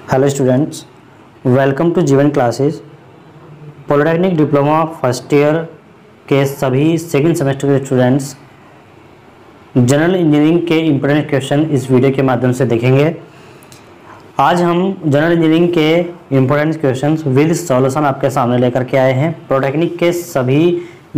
Hello students, welcome to जीवन classes. Polytechnic diploma first year के सभी सेकंड सेमेस्टर के स्टूडेंट्स जनरल इंजीनियरिंग के इम्पोर्टेंट क्वेश्चन इस वीडियो के माध्यम से देखेंगे। आज हम जनरल इंजीनियरिंग के इम्पोर्टेंट क्वेश्चंस विद सॉल्यूशन आपके सामने लेकर के आए हैं। पॉलिटेक्निक के सभी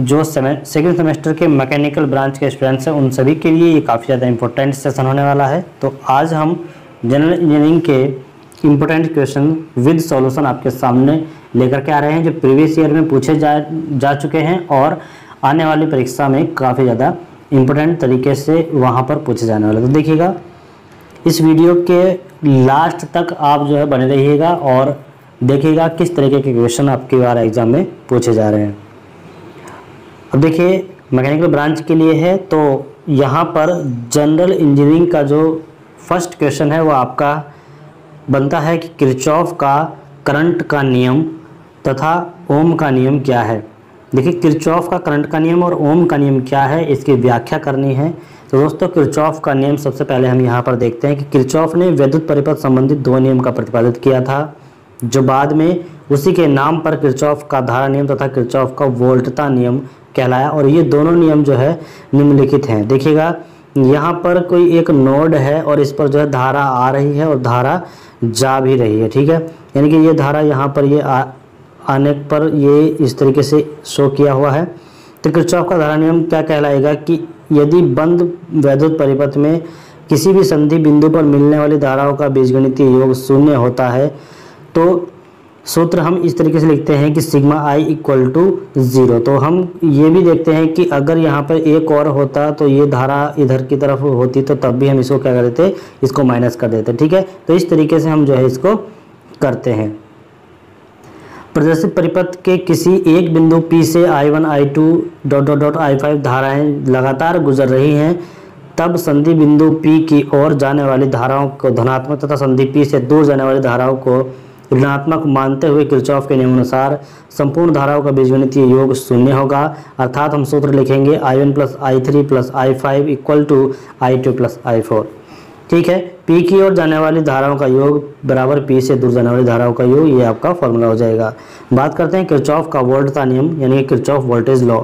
जो सेकंड सेमेस्टर के मैकेनिकल ब्रांच के स्टूडेंट्स हैं उन सभी के लिए ये काफ़ी ज़्यादा इंपॉर्टेंट सेशन होने वाला है। तो आज हम जनरल इंजीनियरिंग के इम्पोर्टेंट क्वेश्चन विद सॉल्यूशन आपके सामने लेकर के आ रहे हैं, जो प्रीवियस ईयर में पूछे जा चुके हैं और आने वाली परीक्षा में काफ़ी ज़्यादा इम्पोर्टेंट तरीके से वहाँ पर पूछे जाने वाले। तो देखिएगा, इस वीडियो के लास्ट तक आप जो है बने रहिएगा और देखिएगा किस तरीके के क्वेश्चन आपके बार एग्जाम में पूछे जा रहे हैं। अब देखिए, मैकेनिकल ब्रांच के लिए है तो यहाँ पर जनरल इंजीनियरिंग का जो फर्स्ट क्वेश्चन है वो आपका बनता है कि किरचॉफ का करंट का नियम तथा ओम का नियम क्या है। देखिए, किरचॉफ का करंट का नियम और ओम का नियम क्या है, इसकी व्याख्या करनी है। तो दोस्तों, किरचॉफ का नियम सबसे पहले हम यहाँ पर देखते हैं कि किरचॉफ ने विद्युत परिपथ संबंधित दो नियम का प्रतिपादित किया था, जो बाद में उसी के नाम पर किरचॉफ का धारा नियम तथा किरचॉफ का वोल्टता नियम कहलाया। और ये दोनों नियम जो है निम्नलिखित हैं। देखिएगा, यहाँ पर कोई एक नोड है और इस पर जो है धारा आ रही है और धारा जा भी रही है, ठीक है। यानी कि ये धारा यहाँ पर ये आने पर ये इस तरीके से शो किया हुआ है। तो किरचॉफ का धारा नियम क्या कहलाएगा कि यदि बंद वैद्युत परिपथ में किसी भी संधि बिंदु पर मिलने वाली धाराओं का बीजगणितीय योग शून्य होता है तो सूत्र हम इस तरीके से लिखते हैं कि सिग्मा आई इक्वल टू 0। तो हम ये भी देखते हैं कि अगर यहाँ पर एक और होता तो ये धारा इधर की तरफ होती तो तब भी हम इसको क्या कर देते, इसको माइनस कर देते, ठीक है। तो इस तरीके से हम जो है इसको करते हैं। प्रदर्शित परिपथ के किसी एक बिंदु P से I1 I2 I5 धाराएं लगातार गुजर रही हैं, तब संधि बिंदु P की ओर जाने वाली धाराओं को धनात्मक तथा संधि P से दूर जाने वाली धाराओं को ऋणात्मक मानते हुए किरचॉफ के नियमानुसार संपूर्ण धाराओं का बीजगणितीय योग शून्य होगा। अर्थात हम सूत्र लिखेंगे I1 plus I3 plus I5 equal to I2 plus I4, ठीक है। P की ओर जाने वाली धाराओं का योग बराबर P से दूर जाने वाली धाराओं का योग, ये आपका फॉर्मूला हो जाएगा। बात करते हैं किरचॉफ का वोल्टता नियम यानी किरचॉफ वोल्टेज लॉ।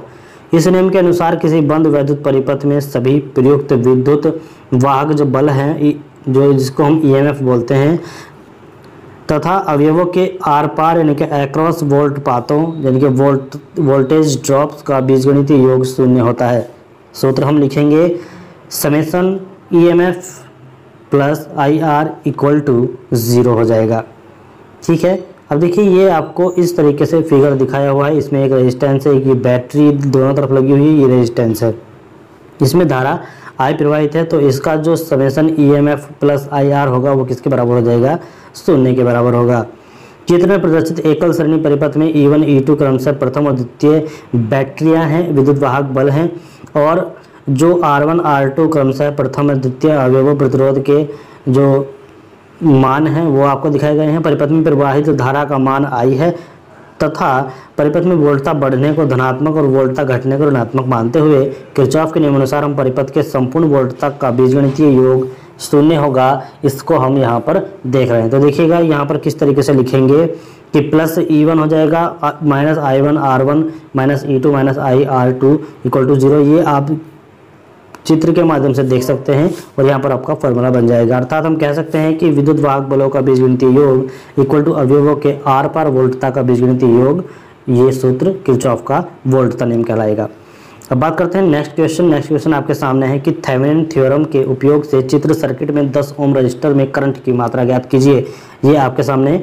इस नियम के अनुसार किसी बंद वैद्युत परिपथ में सभी प्रयुक्त विद्युत वाहक जो बल हैं, जो जिसको हम EMF बोलते हैं, तथा अवयवों के आर पार यानी कि अक्रॉस वोल्ट पातों यानी कि वोल्टेज ड्रॉप्स का बीजगणितीय योग शून्य होता है। सूत्र हम लिखेंगे summation EMF plus IR equal to 0 हो जाएगा, ठीक है। अब देखिए, ये आपको इस तरीके से फिगर दिखाया हुआ है। इसमें एक रेजिस्टेंस है, एक बैटरी दोनों तरफ लगी हुई है, ये रेजिस्टेंस है, इसमें धारा I प्रवाहित है। तो इसका जो समेसन EMF प्लस IR होगा वो किसके बराबर हो जाएगा, 0 के बराबर होगा। चित्र में प्रदर्शित एकल सरणी परिपथ में E1 E2 क्रमशः प्रथम और द्वितीय बैटरियां हैं, विद्युत वाहक बल हैं, और जो R1 R2 क्रमशः प्रथम और द्वितीय अवयव प्रतिरोध के जो मान हैं वो आपको दिखाए गए हैं। परिपथ में प्रवाहित धारा का मान I है तथा परिपथ में वोल्टता बढ़ने को धनात्मक और वोल्टता घटने को ऋणात्मक मानते हुए किरचॉफ के नियमानुसार हम परिपथ के संपूर्ण वोल्टता का बीजगणितीय योग शून्य होगा। इसको हम यहाँ पर देख रहे हैं। तो देखिएगा, यहाँ पर किस तरीके से लिखेंगे कि प्लस E1 हो जाएगा minus I1 R1 minus E2 minus I R2 equal to 0। ये आप चित्र के माध्यम से देख सकते हैं और यहाँ पर आपका फॉर्मूला बन जाएगा। अर्थात हम कह सकते हैं कि विद्युत वाहक बलों का बीजगणितीय योग इक्वल टू अवयवों के आर पार वोल्टता का बीजगणितीय योग, ये सूत्र किरचॉफ का वोल्टता नियम कहलाएगा। अब बात करते हैं नेक्स्ट क्वेश्चन आपके सामने है कि थेवेनिन थ्योरम के उपयोग से चित्र सर्किट में 10 ओम रजिस्टर में करंट की मात्रा ज्ञात कीजिए। ये आपके सामने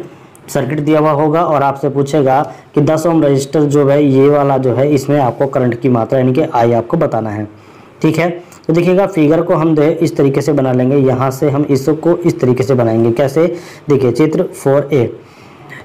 सर्किट दिया हुआ होगा और आपसे पूछेगा कि 10 ओम रजिस्टर जो है ये वाला जो है, इसमें आपको करंट की मात्रा यानी कि I आपको बताना है, ठीक है। तो देखिएगा, फिगर को हम इस तरीके से बना लेंगे। यहाँ से हम इसको इस तरीके से बनाएंगे। कैसे, देखिए चित्र 4A।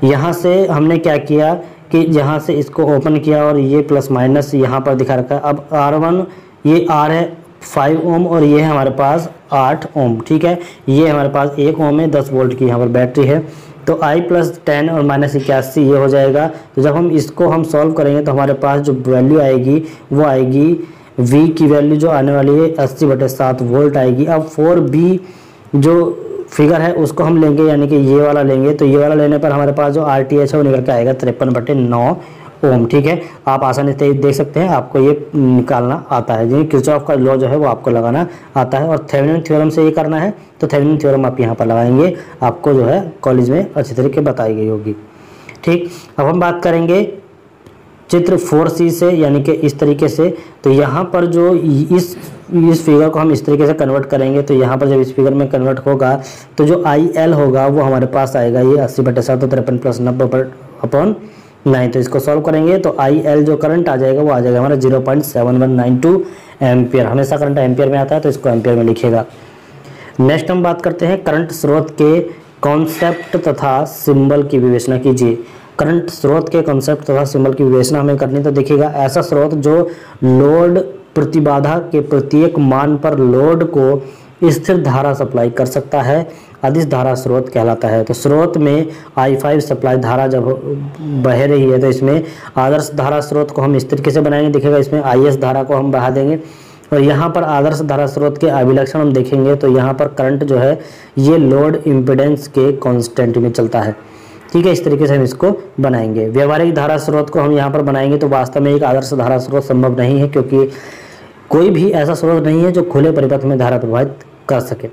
यहाँ से हमने क्या किया कि यहाँ से इसको ओपन किया और ये प्लस माइनस यहाँ पर दिखा रखा है। अब R1 ये R है 5 ओम और ये है हमारे पास 8 ओम, ठीक है। ये हमारे पास 1 ओम है, 10 वोल्ट की यहाँ पर बैटरी है। तो I प्लस 10 और माइनस 81 ये हो जाएगा। तो जब हम इसको हम सॉल्व करेंगे तो हमारे पास जो वैल्यू आएगी वो आएगी V की वैल्यू जो आने वाली है 80/7 वोल्ट आएगी। अब 4B जो फिगर है उसको हम लेंगे, यानी कि ये वाला लेंगे, तो ये वाला लेने पर हमारे पास जो RTH है वो निकल के आएगा 53/9 ओम। ठीक है, आप आसानी से देख सकते हैं, आपको ये निकालना आता है, यानी किरचॉफ का लॉ जो है वो आपको लगाना आता है। और थेवेनिन थ्योरम से ये करना है, तो थेवेनिन थ्योरम आप यहाँ पर लगाएंगे, आपको जो है कॉलेज में अच्छी तरीके बताई गई होगी। ठीक, अब हम बात करेंगे चित्र 4C से, यानी कि इस तरीके से। तो यहाँ पर जो इस फिगर को हम इस तरीके से कन्वर्ट करेंगे, तो यहाँ पर जब इस फिगर में कन्वर्ट होगा तो जो IL होगा वो हमारे पास आएगा ये 80/7 तो 53 + 90/9। तो इसको सॉल्व करेंगे तो IL जो करंट आ जाएगा वो आ जाएगा हमारा 0.7192 एम्पियर। हमेशा करंट एम्पियर में आता है तो इसको एम्पियर में लिखिएगा। नेक्स्ट हम बात करते हैं करंट स्रोत के कॉन्सेप्ट तथा सिंबल की विवेचना कीजिए। करंट स्रोत के कॉन्सेप्ट तथा सिंबल की विवेचना हमें करनी, तो देखिएगा ऐसा स्रोत जो लोड प्रतिबाधा के प्रत्येक मान पर लोड को स्थिर धारा सप्लाई कर सकता है, अदिश धारा स्रोत कहलाता है। तो स्रोत में I5 सप्लाई धारा जब बह रही है तो इसमें आदर्श धारा स्रोत को हम इस तरीके से बनाएंगे, देखिएगा इसमें IS धारा को हम बढ़ा देंगे। और यहाँ पर आदर्श धारा स्रोत के अभिलक्षण हम देखेंगे तो यहाँ पर करंट जो है ये लोड इम्पीडेंस के कांस्टेंट में चलता है। ठीक है, इस तरीके से हम इसको बनाएंगे। व्यवहारिक धारा स्रोत को हम यहाँ पर बनाएंगे, तो वास्तव में एक आदर्श धारा स्रोत संभव नहीं है, क्योंकि कोई भी ऐसा स्रोत नहीं है जो खुले परिपथ में धारा प्रवाहित कर सके।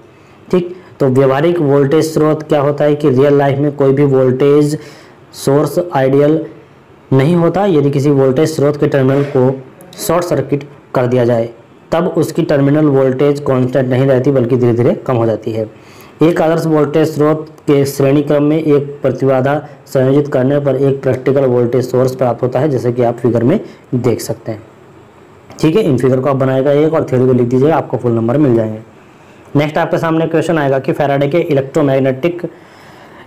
ठीक, तो व्यवहारिक वोल्टेज स्रोत क्या होता है कि रियल लाइफ में कोई भी वोल्टेज सोर्स आइडियल नहीं होता। यदि किसी वोल्टेज स्रोत के टर्मिनल को शॉर्ट सर्किट कर दिया जाए तब उसकी टर्मिनल वोल्टेज कांस्टेंट नहीं रहती बल्कि धीरे धीरे कम हो जाती है। एक आदर्श वोल्टेज स्रोत के श्रेणी क्रम में एक प्रतिबाधा संयोजित करने पर एक प्रैक्टिकल वोल्टेज सोर्स प्राप्त होता है, जैसे कि आप फिगर में देख सकते हैं। ठीक है, इन फिगर को आप बनाएगा एक और थ्योरी को लिख दीजिएगा, आपको फुल नंबर मिल जाएंगे। नेक्स्ट आपके सामने क्वेश्चन आएगा कि फैराडे के इलेक्ट्रोमैग्नेटिक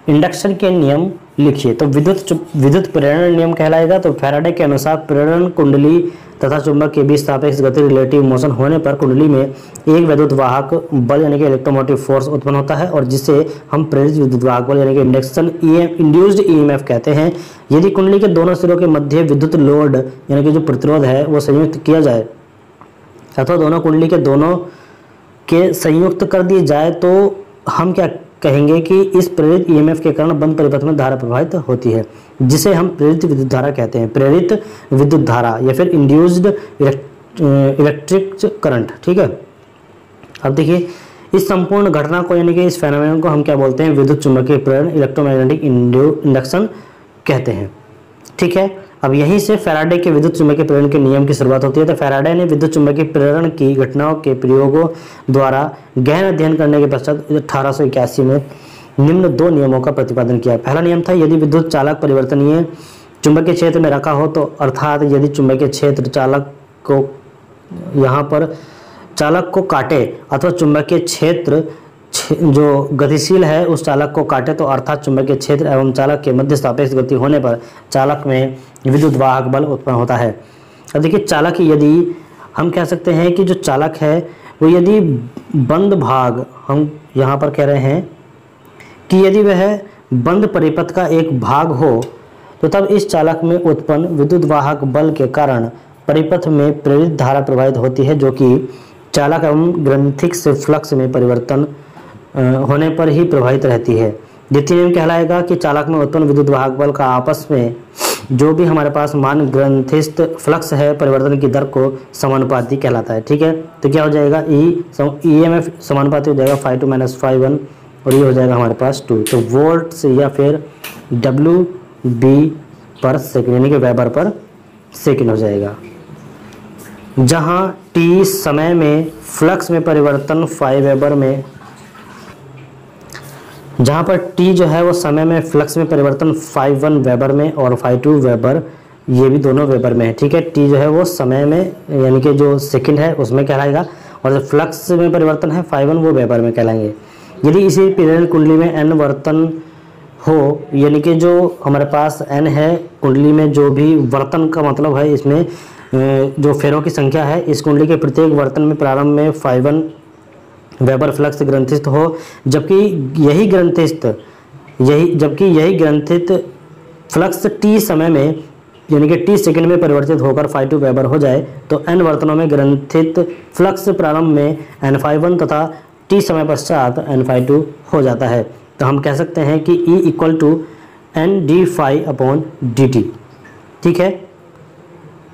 इंडक्शन के नियम लिखिए। तो विद्युत प्रेरण नियम कहलाएगा। तो फैराडे के अनुसार प्रेरण कुंडली तथा चुंबक के बीच सापेक्ष गति रिलेटिव मोशन होने पर कुंडली में एक विद्युत वाहक बल यानी कि इलेक्ट्रोमोटिव फोर्स उत्पन्न होता है, और जिसे हम प्रेरित विद्युत वाहक बल यानी कि इंड्यूस्ड EMF कहते हैं। यदि कुंडली के दोनों सिरों के मध्य विद्युत लोड यानी कि जो प्रतिरोध है वो संयुक्त किया जाए अथवा दोनों कुंडली के दोनों के संयुक्त कर दिए जाए तो हम क्या कहेंगे कि इस प्रेरित EMF के कारण बंद परिपथ में धारा प्रवाहित होती है, जिसे हम प्रेरित विद्युत धारा कहते हैं। प्रेरित विद्युत धारा या फिर इंड्यूस्ड इलेक्ट्रिक करंट। ठीक है, अब देखिए इस संपूर्ण घटना को यानी कि इस फेनोमेनन को हम क्या बोलते हैं, विद्युत चुंबकीय प्रेरण इलेक्ट्रोमैग्नेटिक इंडक्शन कहते हैं। ठीक है, अब यहीं से फैराडे के विद्युत चुंबकीय प्रेरण के नियम की शुरुआत होती है। तो फैराडे ने विद्युत चुंबकीय प्रेरण की घटनाओं के प्रयोगों द्वारा गहन अध्ययन करने के पश्चात 1881 में निम्न दो नियमों का प्रतिपादन किया। पहला नियम था, यदि विद्युत चालक परिवर्तनीय चुंबकीय क्षेत्र में रखा हो तो अर्थात यदि चुंबकीय क्षेत्र चालक को यहाँ पर चालक को काटे अथवा चुंबकीय क्षेत्र जो गतिशील है उस चालक को काटे तो अर्थात चुंबकीय क्षेत्र एवं चालक के मध्य सापेक्ष गति होने पर चालक में विद्युत वाहक बल उत्पन्न होता है। अब देखिए चालक, यदि हम कह सकते हैं कि जो चालक है वो यदि बंद भाग, हम यहाँ पर कह रहे हैं कि यदि वह बंद परिपथ का एक भाग हो तो तब इस चालक में उत्पन्न विद्युत वाहक बल के कारण परिपथ में प्रेरित धारा प्रवाहित होती है, जो कि चालक एवं ग्रंथिक से फ्लक्स में परिवर्तन होने पर ही प्रभावित रहती है। द्वितीय नियम कहलाएगा कि चालक में उत्पन्न विद्युत वाहक बल का आपस में जो भी हमारे पास मान ग्रंथिस्थ फ्लक्स है परिवर्तन की दर को समानुपाती कहलाता है। ठीक है, तो क्या हो जाएगा, EMF समानुपाती हो जाएगा 5 - -5 और ये हो जाएगा हमारे पास 2। तो वोल्ट्स या फिर WB/सेकंड यानी कि वेबर पर सेकंड हो जाएगा, जहाँ T समय में फ्लक्स में परिवर्तन 5 वेबर में, जहाँ पर T जो है वो समय में फ्लक्स में परिवर्तन 5.1 वेबर में और 5.2 वेबर, ये भी दोनों वेबर में है। ठीक है, T जो है वो समय में यानी कि जो सेकंड है उसमें कहलाएगा, और जो फ्लक्स में परिवर्तन है 5.1 वो वेबर में कहलाएंगे। यदि इसी प्रेरण कुंडली में N वर्तन हो, यानी कि जो हमारे पास N है कुंडली में, जो भी वर्तन का मतलब है इसमें जो फेरों की संख्या है, इस कुंडली के प्रत्येक वर्तन में प्रारंभ में 5.1 वेबर फ्लक्स ग्रंथिस्थ हो, जबकि यही ग्रंथित फ्लक्स T समय में यानी कि T सेकंड में परिवर्तित होकर 5.2 वेबर हो जाए तो N वर्तनों में ग्रंथित फ्लक्स प्रारंभ में N5.1 तथा t समय पश्चात N∅2 हो जाता है। तो हम कह सकते हैं कि E इक्वल टू NdΦ/dt। ठीक है।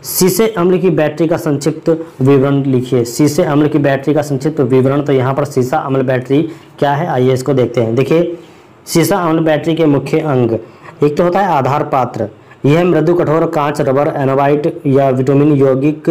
सीसे अम्ल की बैटरी का संक्षिप्त विवरण लिखिए। सीसे अम्ल की बैटरी का संक्षिप्त विवरण, तो यहाँ पर सीसा अम्ल बैटरी क्या है, आइए इसको देखते हैं। देखिए, सीसा अम्ल बैटरी के मुख्य अंग, एक तो होता है आधार पात्र। यह मृदु कठोर कांच, रबर, एनोवाइट या विटामिन यौगिक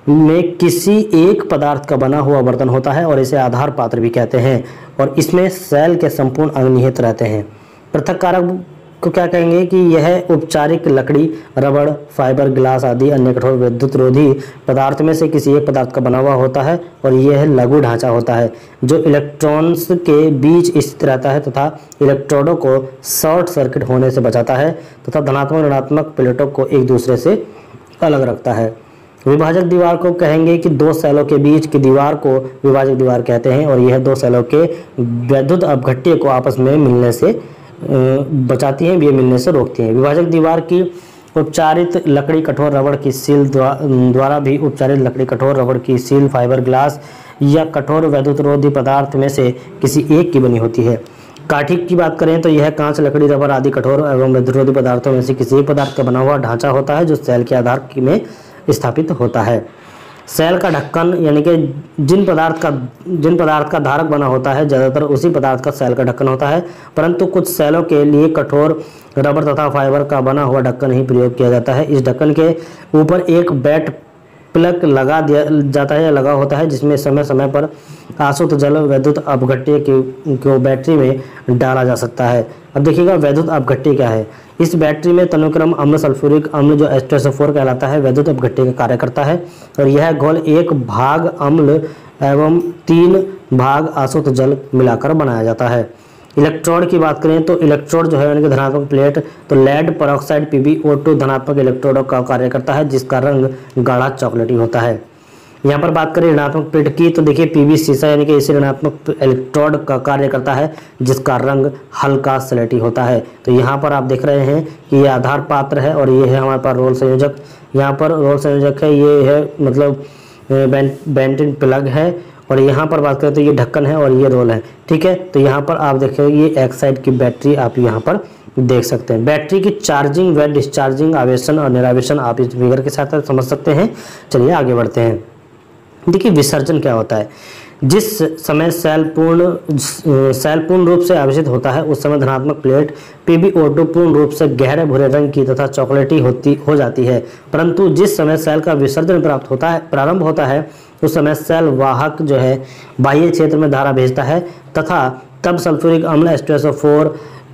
में किसी एक पदार्थ का बना हुआ बर्तन होता है और इसे आधार पात्र भी कहते हैं, और इसमें सेल के संपूर्ण अंग निहित रहते हैं। पृथक कारक को क्या कहेंगे कि यह औपचारिक लकड़ी, रबड़, फाइबर, ग्लास आदि अन्य कठोर विद्युत रोधी पदार्थ में से किसी एक पदार्थ का बना हुआ होता है, और यह लघु ढांचा होता है जो इलेक्ट्रॉन्स के बीच स्थित रहता है तथा इलेक्ट्रोडों को शॉर्ट सर्किट होने से बचाता है तथा धनात्मक ऋणात्मक प्लेटों को एक दूसरे से अलग रखता है। विभाजक दीवार को कहेंगे कि दो सेलों के बीच की दीवार को विभाजक दीवार कहते हैं, और यह दो सेलों के वैद्युत अपघट्य को आपस में मिलने से बचाती हैं, ये मिलने से रोकती हैं। विभाजक दीवार की उपचारित लकड़ी कठोर रबड़ की सील द्वारा भी उपचारित लकड़ी कठोर रबड़ की सील, फाइबर, ग्लास या कठोर वैद्युतरोधी पदार्थ में से किसी एक की बनी होती है। काठी की बात करें तो यह कांच, लकड़ी, रबर आदि कठोर एवं वैद्युतरोधी पदार्थों में से किसी एक पदार्थ का बना हुआ ढांचा होता है जो सेल के आधार में स्थापित होता है। सेल का ढक्कन, यानी कि जिन पदार्थ का धारक बना होता है ज़्यादातर उसी पदार्थ का सेल का ढक्कन होता है, परंतु कुछ सेलों के लिए कठोर रबर तथा फाइबर का बना हुआ ढक्कन ही प्रयोग किया जाता है। इस ढक्कन के ऊपर एक बैट प्लग लगा दिया जाता है या लगा होता है, जिसमें समय समय पर आसुत जल वैद्युत अपघट्य को बैटरी में डाला जा सकता है। अब देखिएगा वैद्युत अपघट्य क्या है। इस बैटरी में तनुक्रम अम्ल सल्फ्यूरिक अम्ल जो H2SO4 कहलाता है वैद्युत अपघट्य का कार्य करता है, और यह घोल 1 भाग अम्ल एवं 3 भाग आसुत जल मिलाकर बनाया जाता है। इलेक्ट्रोड की बात करें तो इलेक्ट्रोड जो है यानी कि धनात्मक प्लेट, तो लेड पेरोक्साइड PbO2 धनात्मक इलेक्ट्रोडों का कार्य करता है जिसका रंग गाढ़ा चॉकलेटी होता है। यहाँ पर बात करें ऋणात्मक प्लेट की, तो देखिए PB सीसा यानी कि इसी ऋणात्मक इलेक्ट्रोड का कार्य करता है जिसका रंग हल्का स्लेटी होता है। तो यहाँ पर आप देख रहे हैं कि ये आधार पात्र है और ये है हमारे पास रोल संयोजक। यहाँ पर रोल संयोजक है, ये है मतलब बेंटिन प्लग है, और यहाँ पर बात करें तो ये ढक्कन है और ये रोल है। ठीक है, तो यहाँ पर आप देखें ये एक साइड की बैटरी आप यहाँ पर देख सकते हैं। बैटरी की चार्जिंग व डिस्चार्जिंग, आवेशन और निरावेशन आप इस फिगर के साथ समझ सकते हैं। चलिए आगे बढ़ते हैं। देखिए विसर्जन क्या होता है। जिस समय सेल पूर्ण रूप से आवेशित होता है उस समय धनात्मक प्लेट PbO2 पूर्ण रूप से गहरे भूरे रंग की तथा चॉकलेटी हो जाती है, परंतु जिस समय सेल का विसर्जन प्रारंभ होता है उस समय सेल वाहक जो है बाह्य क्षेत्र में धारा भेजता है तथा तब सल्फ्यूरिक अम्ल H2SO4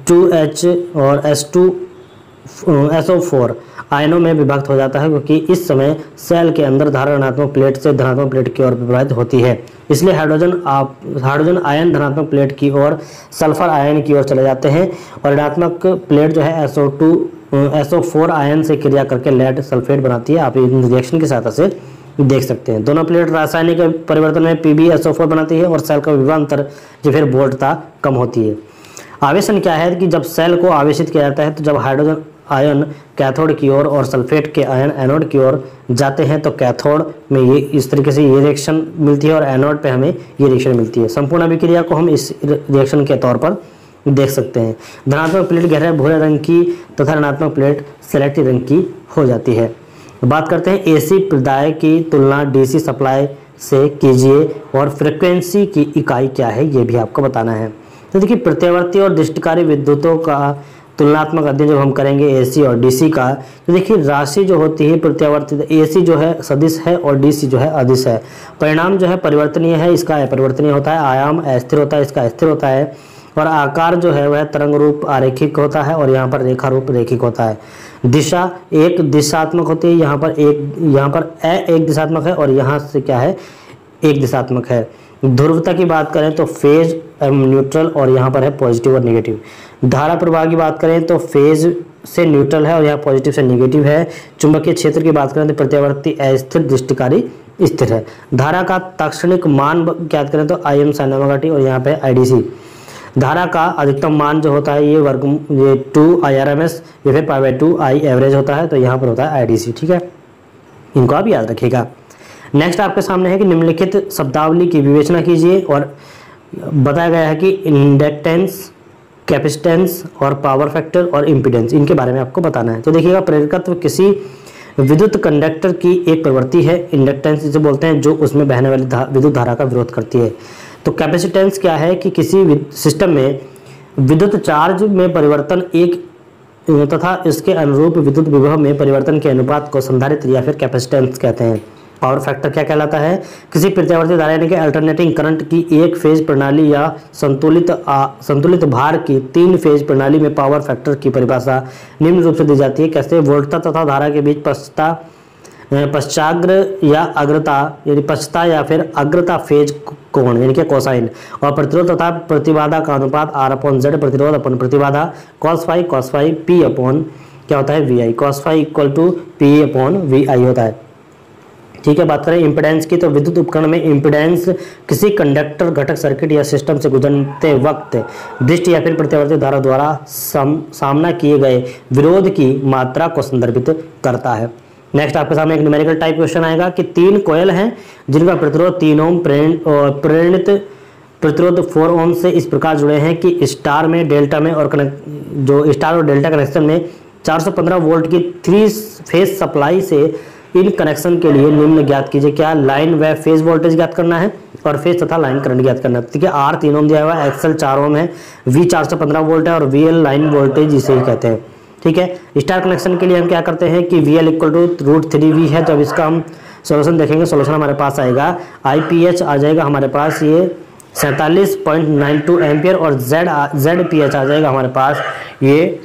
2H और H2SO4 आयनों में विभक्त हो जाता है, क्योंकि इस समय सेल के अंदर धारा ऋणात्मक प्लेट से धनात्मक प्लेट की ओर प्रवाहित होती है। इसलिए हाइड्रोजन आयन धनात्मक प्लेट की ओर, सल्फर आयन की ओर चले जाते हैं, और ऋणात्मक प्लेट जो है SO4 आयन से क्रिया करके लेड सल्फेट बनाती है। आप इन रिएक्शन की सहायता से देख सकते हैं। दोनों प्लेट रासायनिक परिवर्तन में PbSO4 बनाती है और सेल का विभवांतर जो फिर वोल्टता कम होती है। आवेशन क्या है कि जब सेल को आवेशित किया जाता है तो जब हाइड्रोजन आयन कैथोड की ओर और सल्फेट के आयन एनोड की ओर जाते हैं तो कैथोड में ये इस तरीके से ये रिएक्शन मिलती है और एनोड पे हमें ये रिएक्शन मिलती है। संपूर्ण अभिक्रिया को हम इस रिएक्शन के तौर पर देख सकते हैं। धनात्मक प्लेट गहरे भूरे रंग की तथा ऋणात्मक प्लेट स्लेटी रंग की हो जाती है। बात करते हैं AC प्रदाय की तुलना DC सप्लाई से कीजिए और फ्रिक्वेंसी की इकाई क्या है ये भी आपको बताना है। तो देखिए प्रत्यावर्ती और दृष्टिकारी विद्युतों का तुलनात्मक अध्ययन जब हम करेंगे AC और DC का, तो देखिए राशि जो होती है प्रत्यावर्ती AC जो है सदिश है और DC जो है अदिश है। परिणाम जो है परिवर्तनीय है, इसका अपरिवर्तनीय होता है। आयाम अस्थिर होता है, इसका स्थिर होता है। और आकार जो है वह तरंग रूप आरेखिक होता है और यहाँ पर रेखा रूप रेखिक होता है। दिशा एक दिशात्मक होती है, यहाँ पर एक दिशात्मक है और यहाँ से क्या है एक दिशात्मक है। ध्रुवता की बात करें तो फेज एवं न्यूट्रल और यहाँ पर है पॉजिटिव और नेगेटिव। धारा प्रवाह की बात करें तो फेज से न्यूट्रल है और यहाँ पॉजिटिव से नेगेटिव है। चुंबकीय क्षेत्र की बात करें तो प्रत्यावर्ती अस्थिर, दृष्टिकारी स्थिर है। धारा का ताक्षणिक मान ज्ञात करें तो Im sin ओमेगा t और यहाँ पे IDC। धारा का अधिकतम मान जो होता है ये 2IRMS या फिर π/2 I एवरेज होता है, तो यहाँ पर होता है IDC। ठीक है, इनको आप याद रखिएगा। नेक्स्ट आपके सामने है कि निम्नलिखित शब्दावली की विवेचना कीजिए और बताया गया है कि इंडक्टेंस, कैपेसिटेंस और पावर फैक्टर और इम्पीडेंस, इनके बारे में आपको बताना है। तो देखिएगा, प्रेरकत्व किसी विद्युत कंडक्टर की एक प्रवृत्ति है। इंडक्टेंस जिसे बोलते हैं जो उसमें बहने वाली विद्युत धारा का विरोध करती है। तो कैपेसिटेंस क्या है कि किसी सिस्टम में विद्युत चार्ज में परिवर्तन एक तथा इसके अनुरूप विद्युत विभव में परिवर्तन के अनुपात को संधारित्र या फिर कैपेसिटेंस कहते हैं। पावर फैक्टर क्या कहलाता है? किसी प्रत्यावर्ती धारा यानी कि अल्टरनेटिंग करंट की एक फेज प्रणाली या संतुलित भार की 3 फेज प्रणाली में पावर फैक्टर की परिभाषा निम्न रूप से दी जाती है। कैसे? वोल्टता तथा धारा के बीच पश्चाग्र या अग्रता यानी पश्चता या फिर अग्रता फेज कोण यानी कि कोसाइन, और प्रतिरोध तथा प्रतिबाधा का अनुपात R/Z, प्रतिरोध अपन प्रतिबाधा, cos phi P अपॉन क्या होता है VI, cos phi equal to P upon VI होता है। ठीक है, बात करें इम्पीडेंस की, तो विद्युत उपकरण में इम्पीडेंस किसी कंडक्टर, घटक, सर्किट या सिस्टम से गुजरते वक्त दृष्टि या फिर प्रत्यावर्ती धारा द्वारा सामना किए गए विरोध की मात्रा को संदर्भित करता है। नेक्स्ट आपके सामने एक न्यूमेरिकल टाइप क्वेश्चन आएगा कि 3 कॉइल हैं जिनका प्रतिरोध 3 ओम प्रेरणित प्रतिरोध 4 ओम से इस प्रकार जुड़े हैं कि स्टार में, डेल्टा में और जो स्टार और डेल्टा कनेक्शन में 415 वोल्ट की 3 फेज सप्लाई से इन कनेक्शन के लिए निम्न ज्ञात कीजिए। क्या? लाइन व फेज वोल्टेज ज्ञात करना है और फेज तथा लाइन करंट ज्ञात करना है। ठीक है, R 3 ओम दिया हुआ है, XL 4 ओम है, V 415 वोल्ट है और VL लाइन वोल्टेज इसे ही कहते हैं। ठीक है, स्टार कनेक्शन के लिए हम क्या करते हैं कि VL इक्वल टू √3V है। तो अब इसका हम सोल्यूशन देखेंगे। सोल्यूशन हमारे पास आएगा IPH आ जाएगा हमारे पास ये 47.92 एम्पियर और ZPH आ जाएगा हमारे पास ये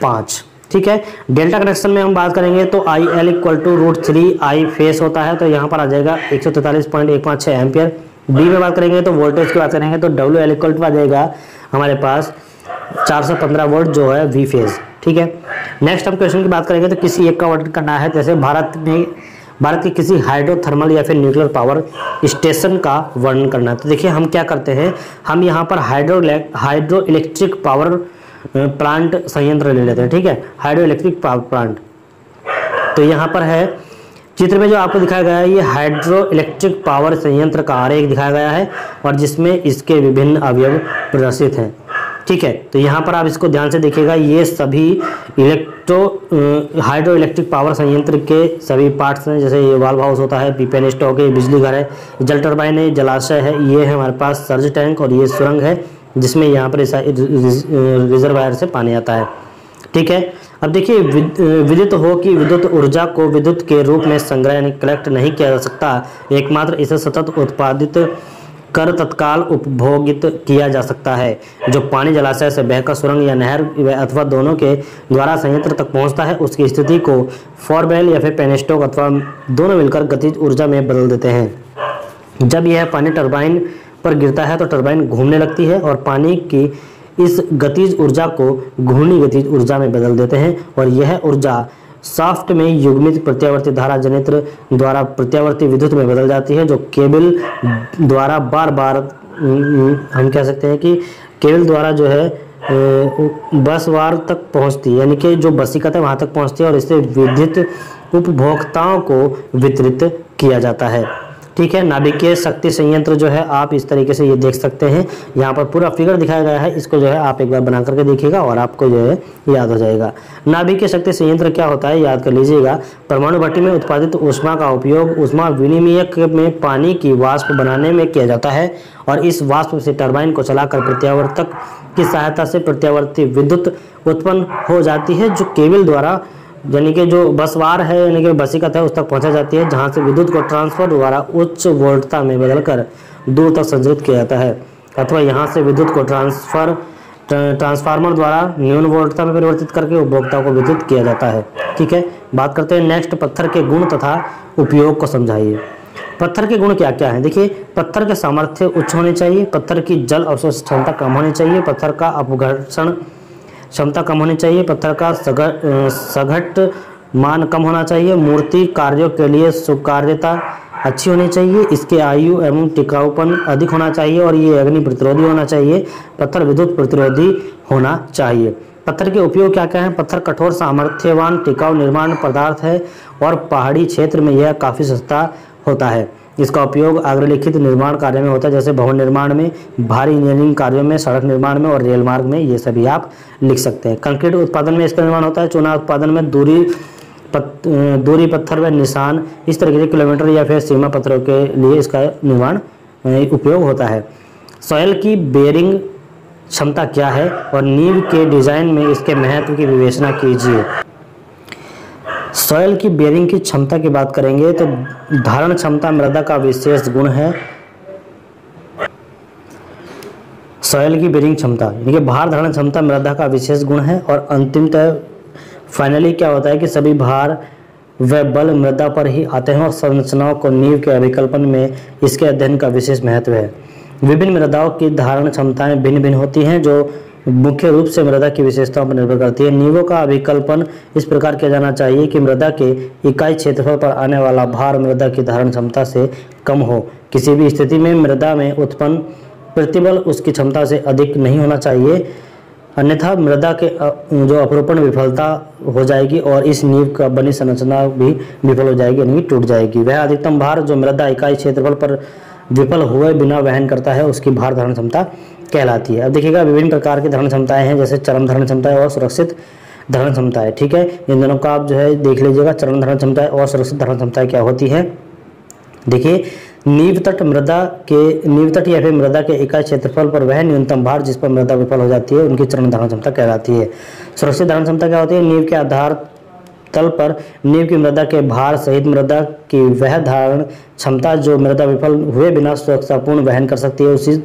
5। ठीक है, डेल्टा कनेक्शन में हम बात करेंगे तो IL equal to √3I face होता है, तो यहाँ पर आ जाएगा 143.156 एम्पियर। डी में बात करेंगे तो वोल्टेज की बात करेंगे तो WL इक्वल टू आ जाएगा हमारे पास 415 वोल्ट जो है V फेज। ठीक है, नेक्स्ट हम क्वेश्चन की बात करेंगे तो किसी एक का वर्णन करना है। जैसे भारत के किसी हाइड्रोथर्मल या फिर न्यूक्लियर पावर स्टेशन का वर्णन करना है। तो देखिए हम क्या करते हैं, हम यहाँ पर हाइड्रो इलेक्ट्रिक पावर प्लांट संयंत्र ले लेते हैं। ठीक है, हाइड्रो इलेक्ट्रिक पावर प्लांट, तो यहाँ पर है चित्र में जो आपको दिखाया गया है ये हाइड्रो इलेक्ट्रिक पावर संयंत्र का आरेख दिखाया गया है और जिसमें इसके विभिन्न अवयव प्रदर्शित हैं। ठीक है, तो यहाँ पर आप इसको ध्यान से देखिएगा, ये सभी हाइड्रो इलेक्ट्रिक पावर संयंत्र के सभी पार्ट्स हैं। जैसे ये वाल्व हाउस होता है, पीपेन स्टॉक है, बिजली घर है, जल टर्बाइन है, जलाशय है, ये है हमारे पास सर्ज टैंक और ये सुरंग है जिसमें यहाँ पर रिजर्वायर से पानी आता है। ठीक है, अब देखिए विदित हो कि विद्युत ऊर्जा को विद्युत के रूप में संग्रह यानी कलेक्ट नहीं किया जा सकता, एकमात्र इसे सतत उत्पादित कर तत्काल उपभोगित किया जा सकता है। जो पानी जलाशय से बहकर सुरंग या नहर अथवा दोनों के द्वारा संयंत्र तक पहुंचता है उसकी स्थिति को फॉरबेल या फिर पेनस्टॉक अथवा दोनों मिलकर गतिज ऊर्जा में बदल देते हैं। जब यह पानी टरबाइन पर गिरता है तो टरबाइन घूमने लगती है और पानी की इस गतिज ऊर्जा को घूर्णी गतिज ऊर्जा में बदल देते हैं और यह ऊर्जा शाफ्ट में युग्मित प्रत्यावर्ती धारा जनित्र द्वारा प्रत्यावर्ती विद्युत में बदल जाती है, जो केबल द्वारा बार बार हम कह सकते हैं कि केबल द्वारा जो है बसवार तक पहुंचती है, यानी कि जो बसीकत है वहां तक पहुंचती है और इससे विद्युत उपभोक्ताओं को वितरित किया जाता है। ठीक है, नाभिकीय शक्ति संयंत्र जो है आप इस तरीके से ये देख सकते हैं, यहाँ पर पूरा फिगर दिखाया गया है, इसको जो है आप एक बार बना करके देखिएगा और आपको जो है याद हो जाएगा। नाभिकीय शक्ति संयंत्र क्या होता है याद कर लीजिएगा। परमाणु भट्टी में उत्पादित ऊष्मा का उपयोग ऊष्मा विनिमयक में पानी की वाष्प बनाने में किया जाता है और इस वाष्प से टरबाइन को चलाकर प्रत्यावर्तक की सहायता से प्रत्यावर्ती विद्युत उत्पन्न हो जाती है, जो केबल द्वारा यानी कि जो बसवार है यानी कि बसीकत है उस तक पहुंचा जाती है, जहां से विद्युत को ट्रांसफर द्वारा उच्च वोल्टता में बदलकर दूर तक संचारित किया जाता है, अथवा यहां से विद्युत को ट्रांसफार्मर द्वारा न्यून वोल्टता में परिवर्तित करके उपभोक्ता को विद्युत किया जाता है। ठीक है, बात करते हैं नेक्स्ट पत्थर के गुण तथा उपयोग को समझाइए। पत्थर के गुण क्या क्या है? देखिए, पत्थर के सामर्थ्य उच्च होने चाहिए, पत्थर की जल अवशोषण क्षमता कम होनी चाहिए, पत्थर का अपघर्षण क्षमता कम होनी चाहिए, पत्थर का सघट मान कम होना चाहिए, मूर्ति कार्यों के लिए सुकार्यता अच्छी होनी चाहिए, इसके आयु एवं टिकाऊपन अधिक होना चाहिए और ये अग्नि प्रतिरोधी होना चाहिए, पत्थर विद्युत प्रतिरोधी होना चाहिए। पत्थर के उपयोग क्या क्या हैं? पत्थर कठोर सामर्थ्यवान टिकाऊ निर्माण पदार्थ है और पहाड़ी क्षेत्र में यह काफ़ी सस्ता होता है। इसका उपयोग अग्रलिखित निर्माण कार्य में होता है, जैसे भवन निर्माण में, भारी इंजीनियरिंग कार्यों में, सड़क निर्माण में और रेल मार्ग में। ये सभी आप लिख सकते हैं। कंक्रीट उत्पादन में इसका निर्माण होता है। चूना उत्पादन में दूरी पत्थर व निशान, इस तरीके से किलोमीटर या फिर सीमा पत्थरों के लिए इसका निर्माण उपयोग होता है। सॉयल की बेयरिंग क्षमता क्या है और नींव के डिजाइन में इसके महत्व की विवेचना कीजिए। सॉयल की बेयरिंग की क्षमता की बात करेंगे तो धारण क्षमता मृदा का विशेष गुण है। सॉयल की बेयरिंग क्षमता यानी कि भार धारण क्षमता मृदा का विशेष गुण है। और अंतिमतः फाइनली क्या होता है कि सभी भार व बल मृदा पर ही आते हैं और संरचनाओं को नींव के अभिकल्पन में इसके अध्ययन का विशेष महत्व है। विभिन्न मृदाओं की धारण क्षमताएं भिन्न भिन्न होती हैं, जो मुख्य रूप से मृदा की विशेषताओं पर निर्भर करती है। नींवों का अभिकल्पन इस प्रकार किया जाना चाहिए कि मृदा के इकाई क्षेत्रफल पर आने वाला भार मृदा की धारण क्षमता से कम हो। किसी भी स्थिति में मृदा में उत्पन्न प्रतिबल उसकी क्षमता से अधिक नहीं होना चाहिए, अन्यथा मृदा के जो अपरोपण विफलता हो जाएगी और इस नींव का बनी संरचना भी विफल हो जाएगी यानी टूट जाएगी। वह अधिकतम भार जो मृदा इकाई क्षेत्रफल पर विफल हुए बिना वहन करता है उसकी भार धारण क्षमता कहलाती है। अब देखिएगा विभिन्न प्रकार की धारण क्षमताएं हैं, जैसे चरम धारण क्षमताएं और सुरक्षित धारण क्षमताएं। ठीक है, इन दोनों का आप जो है देख लीजिएगा, चरम धारण क्षमताएं और सुरक्षित धारण क्षमताएं क्या होती है। देखिए, नींव तट या फिर मृदा के इकाई क्षेत्रफल पर वह न्यूनतम भार जिस पर मृदा विफल हो जाती है उनकी चरम धारण क्षमता कहलाती है। सुरक्षित धारण क्षमता क्या होती है? नींव के आधार तल पर नींव की मृदा के भार सहित मृदा की वह धारण क्षमता जो मृदा विफल हुए बिना सुरक्षापूर्ण वहन कर सकती है, उसी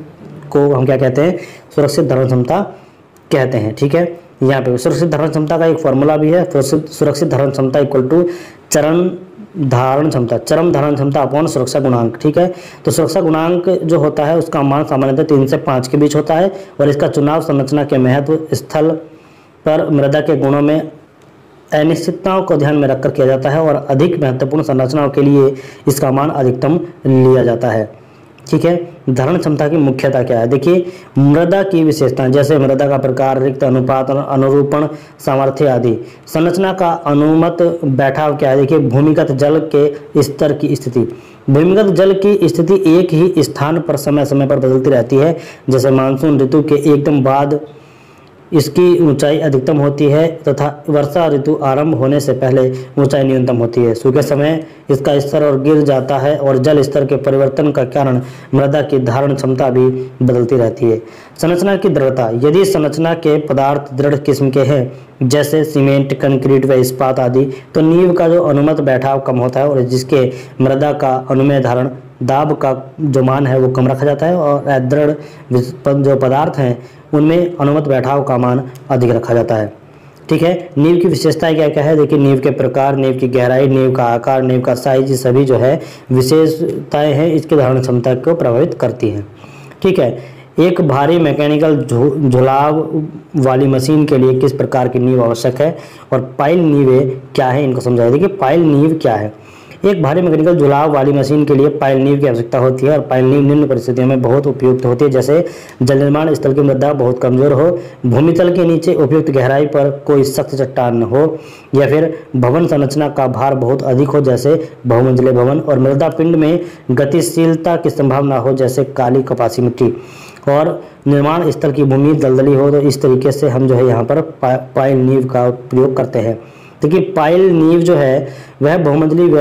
को हम क्या कहते हैं? सुरक्षित धारण क्षमता कहते हैं। ठीक है, यहाँ पे सुरक्षित धारण क्षमता का एक फॉर्मूला भी है। सुरक्षित धारण क्षमता इक्वल टू चरम धारण क्षमता अपॉन सुरक्षा गुणांक। ठीक है, तो सुरक्षा गुणांक जो होता है उसका मान सामान्यतः 3 से 5 के बीच होता है और इसका चुनाव संरचना के महत्व, स्थल पर मृदा के गुणों में अनिश्चितताओं को ध्यान में रखकर किया जाता है और अधिक महत्वपूर्ण संरचनाओं के लिए इसका मान अधिकतम लिया जाता है। ठीक है, धारण क्षमता की मुख्यता क्या है? देखिए, मृदा की विशेषताएं जैसे मृदा का प्रकार, रिक्त अनुपात, अनुरूपण सामर्थ्य आदि। संरचना का अनुमत बैठाव क्या है? देखिए, भूमिगत जल के स्तर की स्थिति। भूमिगत जल की स्थिति एक ही स्थान पर समय समय पर बदलती रहती है। जैसे मानसून ऋतु के एकदम बाद इसकी ऊंचाई अधिकतम होती है तथा वर्षा ऋतु आरंभ होने से पहले ऊंचाई न्यूनतम होती है। सूखे समय इसका स्तर और गिर जाता है और जल स्तर के परिवर्तन का कारण मृदा की धारण क्षमता भी बदलती रहती है। संरचना की दृढ़ता। यदि संरचना के पदार्थ दृढ़ किस्म के हैं जैसे सीमेंट, कंक्रीट व इस्पात आदि, तो नींव का जो अनुमत बैठाव कम होता है और जिसके मृदा का अनुमेय धारण दाब का जो मान है वो कम रखा जाता है और दृढ़ जो पदार्थ हैं उनमें अनुमत बैठाव का मान अधिक रखा जाता है। ठीक है, नींव की विशेषताएं क्या क्या है? देखिए, नींव के प्रकार, नींव की गहराई, नींव का आकार, नींव का साइज, ये सभी जो है विशेषताएं हैं इसकी धारण क्षमता को प्रभावित करती हैं। ठीक है, एक भारी मैकेनिकल झुलाव वाली मशीन के लिए किस प्रकार की नींव आवश्यक है और पाइल नींवें क्या है, इनको समझाइए। देखिए, पाइल नींव क्या है? एक भारी मैकेनिकल झुलाव वाली मशीन के लिए पाइल नींव की आवश्यकता होती है और पाइल नींव निम्न परिस्थितियों में बहुत उपयुक्त होती है, जैसे जल निर्माण स्थल की मृदा बहुत कमजोर हो, भूमितल के नीचे उपयुक्त गहराई पर कोई सख्त चट्टान न हो, या फिर भवन संरचना का भार बहुत अधिक हो जैसे बहुमंजिले भवन, और मृदा पिंड में गतिशीलता की संभावना हो जैसे काली कपासी मिट्टी, और निर्माण स्थल की भूमि दलदली हो। तो इस तरीके से हम जो है यहाँ पर पाइल नींव का प्रयोग करते हैं। देखिए, पाइल नींव जो है वह बहुमंजिली व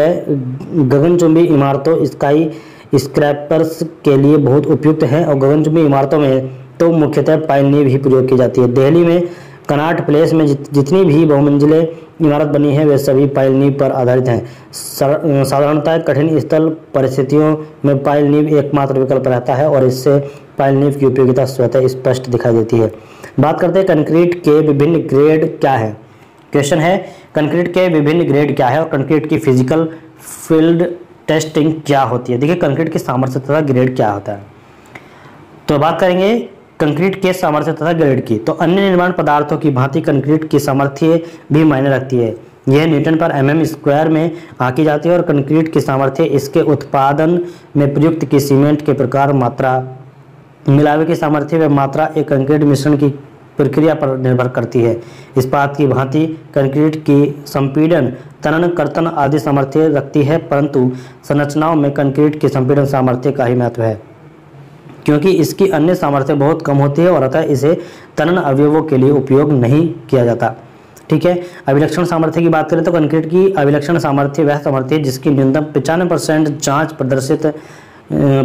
गगनचुंबी इमारतों, स्काई स्क्रैपर्स के लिए बहुत उपयुक्त है और गगनचुंबी इमारतों में तो मुख्यतः पाइल नींव ही प्रयोग की जाती है। दिल्ली में कनॉट प्लेस में जितनी भी बहुमंजिले इमारत बनी है वे सभी पाइल नींव पर आधारित हैं। साधारणतः कठिन स्थल परिस्थितियों में पाइल नींव एकमात्र विकल्प रहता है और इससे पाइल नींव की उपयोगिता स्वतः स्पष्ट दिखाई देती है। बात करते हैं कंक्रीट के विभिन्न ग्रेड क्या है। क्वेश्चन है, कंक्रीट के विभिन्न ग्रेड क्या है और कंक्रीट की फिजिकल फील्ड टेस्टिंग क्या होती है। देखिए, कंक्रीट की सामर्थ्य तथा ग्रेड क्या होता है। तो बात करेंगे कंक्रीट के सामर्थ्य तथा ग्रेड की। तो अन्य निर्माण पदार्थों की भांति कंक्रीट की सामर्थ्य भी मायने रखती है। यह न्यूटन पर mm स्क्वायर में आंकी जाती है और कंक्रीट की सामर्थ्य इसके उत्पादन में प्रयुक्त की सीमेंट के प्रकार, मात्रा, मिलावे की सामर्थ्य व मात्रा एक कंक्रीट मिश्रण की प्रक्रिया पर निर्भर करती है। इस्पात की भांति कंक्रीट की संपीड़न, तनन, कर्तन आदि सामर्थ्य रखती है, परंतु संरचनाओं में कंक्रीट की संपीड़न सामर्थ्य का ही महत्व है, क्योंकि इसकी अन्य सामर्थ्य बहुत कम होती है और अतः इसे तनन अवयवों के लिए उपयोग नहीं किया जाता। ठीक है। अभिलक्षण सामर्थ्य की बात करें तो कंक्रीट की अभिलक्षण सामर्थ्य वह सामर्थ्य है जिसकी न्यूनतम 95% जांच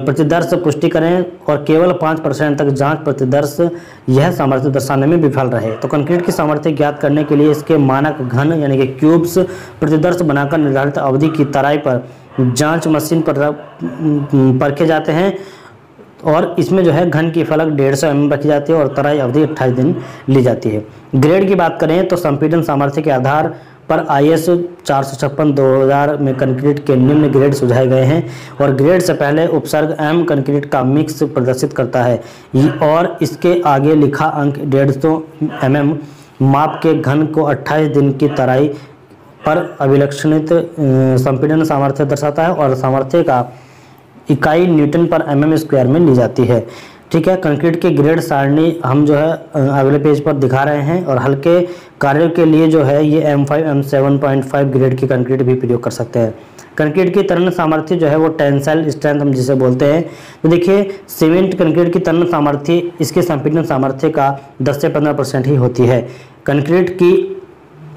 प्रतिदर्श पुष्टि करें और केवल 5% तक जांच प्रतिदर्श यह सामर्थ्य दर्शाने में विफल रहे। तो कंक्रीट की सामर्थ्य ज्ञात करने के लिए इसके मानक घन यानी कि क्यूब्स प्रतिदर्श बनाकर निर्धारित अवधि की तराई पर जांच मशीन पर परखे जाते हैं और इसमें जो है घन की फलक 150 mm रखी जाती है और तराई अवधि 28 दिन ली जाती है। ग्रेड की बात करें तो संपीड़न सामर्थ्य के आधार पर IS 456/2000 में कंक्रीट के निम्न ग्रेड सुझाए गए हैं और ग्रेड से पहले उपसर्ग M कंक्रीट का मिक्स प्रदर्शित करता है और इसके आगे लिखा अंक 150 mm माप के घन को 28 दिन की तराई पर अभिलक्षणित संपीड़न सामर्थ्य दर्शाता है और सामर्थ्य का इकाई न्यूटन पर mm² में ली जाती है। ठीक है। कंक्रीट के ग्रेड सारणी हम जो है अगले पेज पर दिखा रहे हैं और हल्के कार्यों के लिए जो है ये M5 M7.5 ग्रेड की कंक्रीट भी प्रयोग कर सकते हैं। कंक्रीट की तनन सामर्थ्य जो है वो टेंसाइल स्ट्रेंथ हम जिसे बोलते हैं। तो देखिए सीमेंट कंक्रीट की तनन सामर्थ्य इसके संपीड़न सामर्थ्य का 10 से 15% ही होती है। कंक्रीट की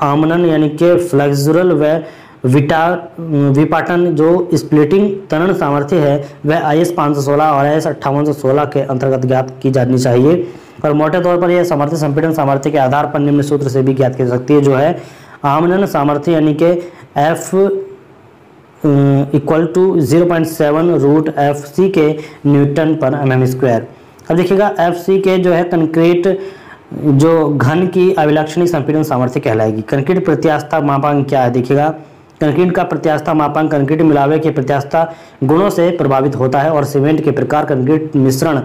आमनन यानी कि फ्लेक्सुरल व विपाटन जो स्प्लिटिंग तनन सामर्थ्य है वह IS 516 और IS 5816 के अंतर्गत ज्ञात की जानी चाहिए और मोटे तौर पर यह सामर्थ्य संपीड़न सामर्थ्य के आधार पर निम्न सूत्र से भी ज्ञात की जा सकती है, जो है आमनन सामर्थ्य यानी कि F = 0.7 रूट FC के न्यूटन पर mm²। अब देखिएगा FC के जो है कंक्रीट जो घन की अभिलक्षणिक संपीड़न सामर्थ्य कहलाएगी। कंक्रीट प्रत्यास्थता मापांक क्या है? देखिएगा कंक्रीट का प्रत्यास्थता मापांक कंक्रीट मिलावे के प्रत्यास्थता गुणों से प्रभावित होता है और सीमेंट के प्रकार, कंक्रीट मिश्रण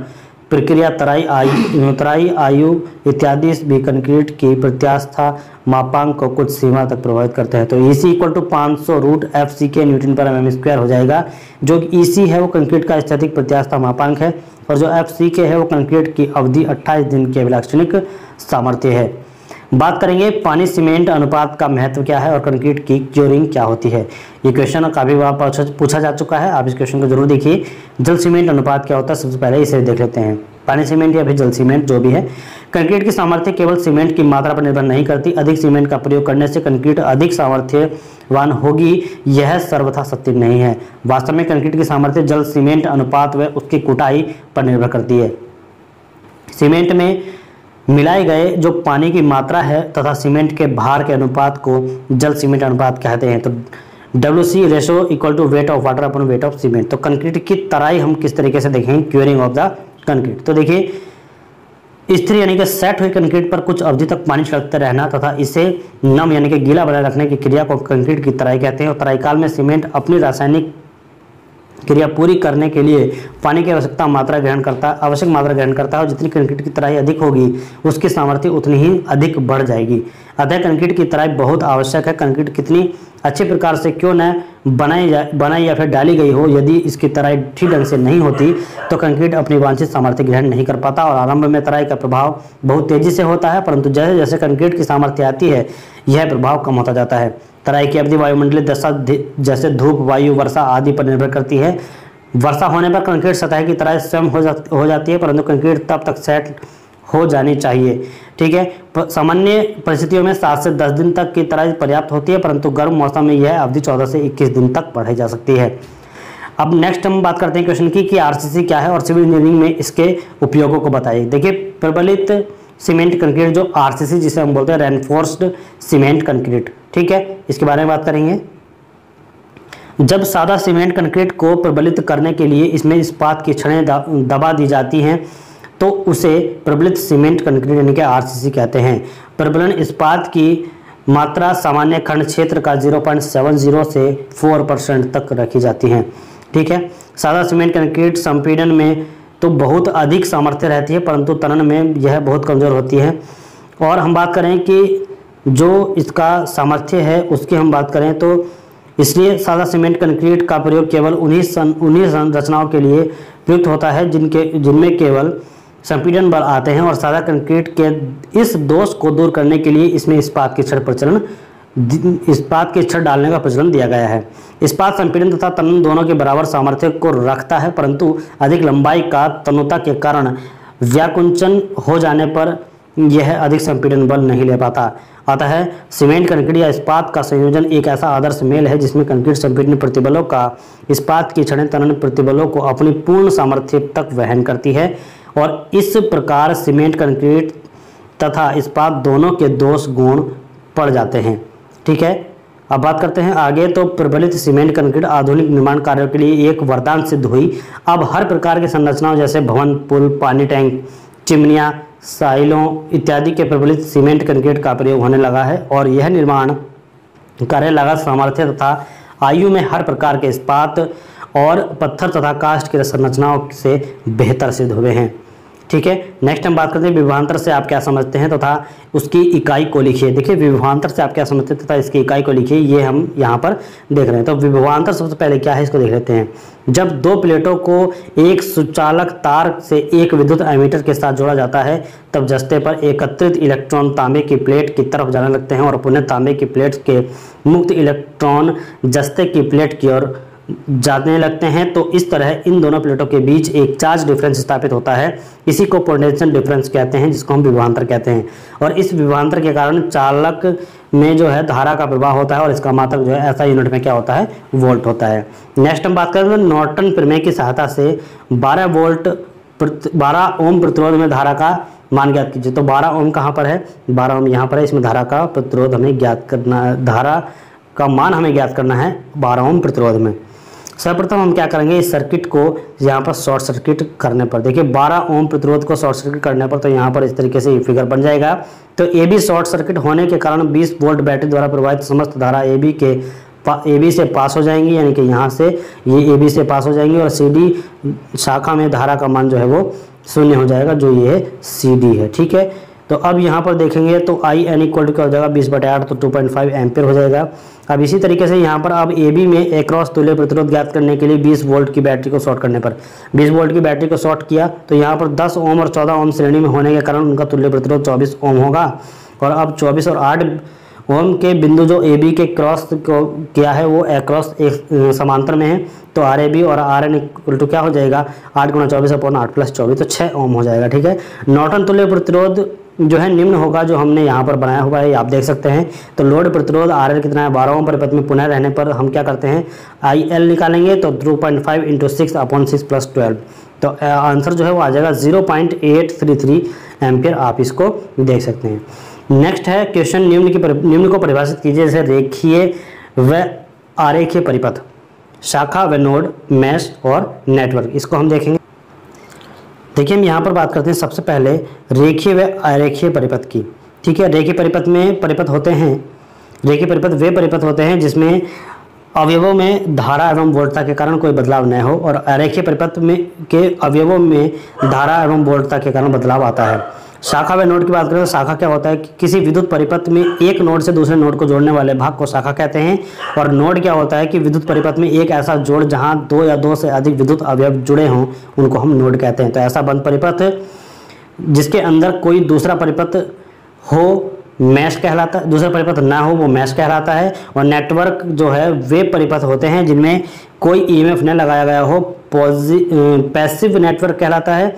प्रक्रिया, तराई आयु इत्यादि भी कंक्रीट की प्रत्यास्थता मापांक को कुछ सीमा तक प्रभावित करते हैं। तो EC = 500 रूट FC के न्यूटन पर mm² हो जाएगा। जो EC है वो कंक्रीट का स्थैतिक प्रत्यास्थता मापांक है और जो FC के है वो कंक्रीट की अवधि 28 दिन की अभिलक्षणिक सामर्थ्य है। बात करेंगे पानी सीमेंट अनुपात का महत्व क्या है और कंक्रीट की क्योरिंग क्या होती है। ये क्वेश्चन काफ़ी बार पूछा जा चुका है, आप इस क्वेश्चन को जरूर देखिए। जल सीमेंट अनुपात क्या होता है, सबसे पहले इसे देख लेते हैं। पानी सीमेंट या फिर जल सीमेंट जो भी है, कंक्रीट की सामर्थ्य केवल सीमेंट की मात्रा पर निर्भर नहीं करती। अधिक सीमेंट का प्रयोग करने से कंक्रीट अधिक सामर्थ्यवान होगी, यह सर्वथा सत्य नहीं है। वास्तव में कंक्रीट की सामर्थ्य जल सीमेंट अनुपात व उसकी कुटाई पर निर्भर करती है। सीमेंट में मिलाए गए जो पानी की मात्रा है तथा सीमेंट के भार के अनुपात को जल सीमेंट अनुपात कहते हैं। तो WC ratio = weight of water upon weight of cement. तो कंक्रीट की तराई हम किस तरीके से देखेंगे, क्यूरिंग ऑफ द कंक्रीट। तो देखिए स्थिर यानी कि सेट हुई कंक्रीट पर कुछ अवधि तक पानी छिड़कते रहना तथा इसे नम यानी कि गीला बनाए रखने की क्रिया को कंक्रीट की तराई कहते हैं। और तराई काल में सीमेंट अपनी रासायनिक क्रिया पूरी करने के लिए पानी की आवश्यक मात्रा ग्रहण करता है और जितनी कंक्रीट की तराई अधिक होगी उसकी सामर्थ्य उतनी ही अधिक बढ़ जाएगी। अतः कंक्रीट की तराई बहुत आवश्यक है। कंक्रीट कितनी अच्छे प्रकार से क्यों न बनाई या फिर डाली गई हो, यदि इसकी तराई ठीक ढंग से नहीं होती तो कंक्रीट अपनी वांछित सामर्थ्य ग्रहण नहीं कर पाता और आरंभ में तराई का प्रभाव बहुत तेजी से होता है, परंतु जैसे जैसे कंक्रीट की सामर्थ्य आती है यह प्रभाव कम होता जाता है। तराई की अवधि वायुमंडलीय दशा जैसे धूप, वायु, वर्षा आदि पर निर्भर करती है। वर्षा होने पर कंक्रीट सतह की तराई स्वयं हो जाती है, परंतु कंक्रीट तब तक सेट हो जानी चाहिए। ठीक है। सामान्य परिस्थितियों में 7 से 10 दिन तक की तराई पर्याप्त होती है, परंतु गर्म मौसम में यह अवधि 14 से 21 दिन तक बढ़ाई जा सकती है। अब नेक्स्ट हम बात करते हैं क्वेश्चन की कि RCC क्या है और सिविल इंजीनियरिंग में इसके उपयोगों को बताइए। देखिए प्रबलित सीमेंट कंक्रीट जो RCC जिसे हम बोलते हैं रेनफोर्स्ड सीमेंट कंक्रीट, ठीक है, इसके बारे में बात करेंगे। जब सादा सीमेंट कंक्रीट को प्रबलित करने के लिए इसमें इस्पात की छड़ें दबा दी जाती हैं तो उसे प्रबलित सीमेंट कंक्रीट यानी कि RCC कहते हैं। प्रबलन इस्पात की मात्रा सामान्य खंड क्षेत्र का 0.70 से 4% तक रखी जाती है। ठीक है। सादा सीमेंट कंक्रीट संपीड़न में तो बहुत अधिक सामर्थ्य रहती है, परंतु तनन में यह बहुत कमज़ोर होती है। और हम बात करें कि जो इसका सामर्थ्य है उसकी हम बात करें तो इसलिए सादा सीमेंट कंक्रीट का प्रयोग केवल उन्हीं संरचनाओं के लिए प्रयुक्त होता है जिनमें केवल संपीड़न बल आते हैं और सादा कंक्रीट के इस दोष को दूर करने के लिए इसमें इस्पात की छड़ डालने का प्रचलन दिया गया है। इस्पात संपीड़न तथा तनन दोनों के बराबर सामर्थ्य को रखता है, परंतु अधिक लंबाई का तनुता के कारण व्याकुंचन हो जाने पर यह अधिक संपीड़न बल नहीं ले पाता। अतः सीमेंट कंक्रीट या इस्पात का संयोजन एक ऐसा आदर्श मेल है जिसमें कंक्रीट संपीड़न प्रतिबलों का इस्पात की छड़ें तनन प्रतिबलों को अपनी पूर्ण सामर्थ्य तक वहन करती है और इस प्रकार सीमेंट कंक्रीट तथा इस्पात दोनों के दोष गुण पड़ जाते हैं। ठीक है, अब बात करते हैं आगे। तो प्रबलित सीमेंट कंक्रीट आधुनिक निर्माण कार्यों के लिए एक वरदान सिद्ध हुई। अब हर प्रकार की संरचनाओं जैसे भवन, पुल, पानी टैंक, चिमनियाँ, साइलों इत्यादि के प्रबलित सीमेंट कंक्रीट का प्रयोग होने लगा है और यह निर्माण कार्य लागत, सामर्थ्य तथा आयु में हर प्रकार के इस्पात और पत्थर तथा कास्ट की संरचनाओं से बेहतर सिद्ध हुए हैं। ठीक है, नेक्स्ट हम बात करते हैं विभवांतर से आप क्या समझते हैं तथा उसकी इकाई को लिखिए। देखिए, विभवांतर से आप क्या समझते हैं तथा इसकी इकाई को लिखिए, ये हम यहाँ पर देख रहे हैं। तो विभवांतर सबसे पहले क्या है इसको देख लेते हैं। जब दो प्लेटों को एक सुचालक तार से एक विद्युत एमीटर के साथ जोड़ा जाता है तब जस्ते पर एकत्रित इलेक्ट्रॉन तांबे की प्लेट की तरफ जाने लगते हैं और पुनः तांबे की प्लेट के मुक्त इलेक्ट्रॉन जस्ते की प्लेट की ओर जाने लगते हैं। तो इस तरह इन दोनों प्लेटों के बीच एक चार्ज डिफरेंस स्थापित होता है। इसी को पोटेंशियल डिफरेंस कहते हैं, जिसको हम विभवांतर कहते हैं। और इस विभवांतर के कारण चालक में जो है धारा का प्रवाह होता है और इसका मात्रक जो है ऐसा यूनिट में क्या होता है, वोल्ट होता है। नेक्स्ट हम बात करें तो नॉर्टन प्रमेय की सहायता से 12 ओम प्रतिरोध में धारा का मान ज्ञात कीजिए। तो 12 ओम कहाँ पर है, 12 ओम यहाँ पर है। इसमें धारा का प्रतिरोध हमें ज्ञात करना, धारा का मान हमें ज्ञात करना है 12 ओम प्रतिरोध में। सर्वप्रथम हम क्या करेंगे, इस सर्किट को यहाँ पर शॉर्ट सर्किट करने पर, देखिए 12 ओम प्रतिरोध को शॉर्ट सर्किट करने पर तो यहाँ पर इस तरीके से फिगर बन जाएगा। तो ए बी शॉर्ट सर्किट होने के कारण 20 वोल्ट बैटरी द्वारा प्रवाहित समस्त धारा ए बी से पास हो जाएंगी, यानी कि यहाँ से ये ए बी से पास हो जाएंगी और सी डी शाखा में धारा का मान जो है वो 0 हो जाएगा, जो ये सी डी है। ठीक है, तो अब यहाँ पर देखेंगे तो आई एन इक्वल टू क्या हो जाएगा 20/8, तो 2.5 एम्पियर हो जाएगा। अब इसी तरीके से यहाँ पर अब ए बी में एक्रॉस तुल्य प्रतिरोध ज्ञात करने के लिए 20 वोल्ट की बैटरी को शॉर्ट करने पर 20 वोल्ट की बैटरी को शॉर्ट किया तो यहाँ पर 10 ओम और 14 ओम श्रेणी में होने के कारण उनका तुल्य प्रतिरोध 24 ओम होगा। और अब 24 और 8 ओम के बिंदु जो ए बी के क्रॉस को किया है वो एक्रॉस एक समांतर में है, तो आर ए बी और आर एन इक्वल टू क्या हो जाएगा 8 × 24/8 + 24, तो 6 ओम हो जाएगा। ठीक है, नॉर्टन तुल्य प्रतिरोध जो है निम्न होगा, जो हमने यहाँ पर बनाया हुआ है, आप देख सकते हैं। तो लोड प्रतिरोध आर एल कितना है, 12 ओम परिपथ में पुनः रहने पर हम क्या करते हैं आई एल निकालेंगे, तो 2.5 × 6/6 + 12, तो आंसर जो है वो आ जाएगा 0.833 एम्पियर। आप इसको देख सकते हैं। नेक्स्ट है क्वेश्चन, निम्न को परिभाषित कीजिए, जैसे रेखीय व आरेखीय परिपथ, शाखा व नोड, मैश और नेटवर्क। इसको हम देखेंगे। देखिए, हम यहाँ पर बात करते हैं सबसे पहले रेखीय व अरेखीय परिपथ की। ठीक है, रेखीय परिपथ में परिपथ होते हैं, रेखीय परिपथ वे परिपथ होते हैं जिसमें अवयवों में धारा एवं वोल्टता के कारण कोई बदलाव न हो, और अरेखीय परिपथ में के अवयवों में धारा एवं वोल्टता के कारण बदलाव आता है। शाखा व नोड की बात करें तो शाखा क्या होता है कि किसी विद्युत परिपथ में एक नोड से दूसरे नोड को जोड़ने वाले भाग को शाखा कहते हैं। और नोड क्या होता है कि विद्युत परिपथ में एक ऐसा जोड़ जहां 2 या 2 से अधिक विद्युत अवयव जुड़े हों, उनको हम नोड कहते हैं। तो ऐसा बंद परिपथ जिसके अंदर कोई दूसरा परिपथ हो मैश कहलाता है, दूसरा परिपथ ना हो वो मैश कहलाता है। और नेटवर्क जो है वे परिपथ होते हैं जिनमें कोई ईएमएफ न लगाया गया हो, पैसिव नेटवर्क कहलाता है।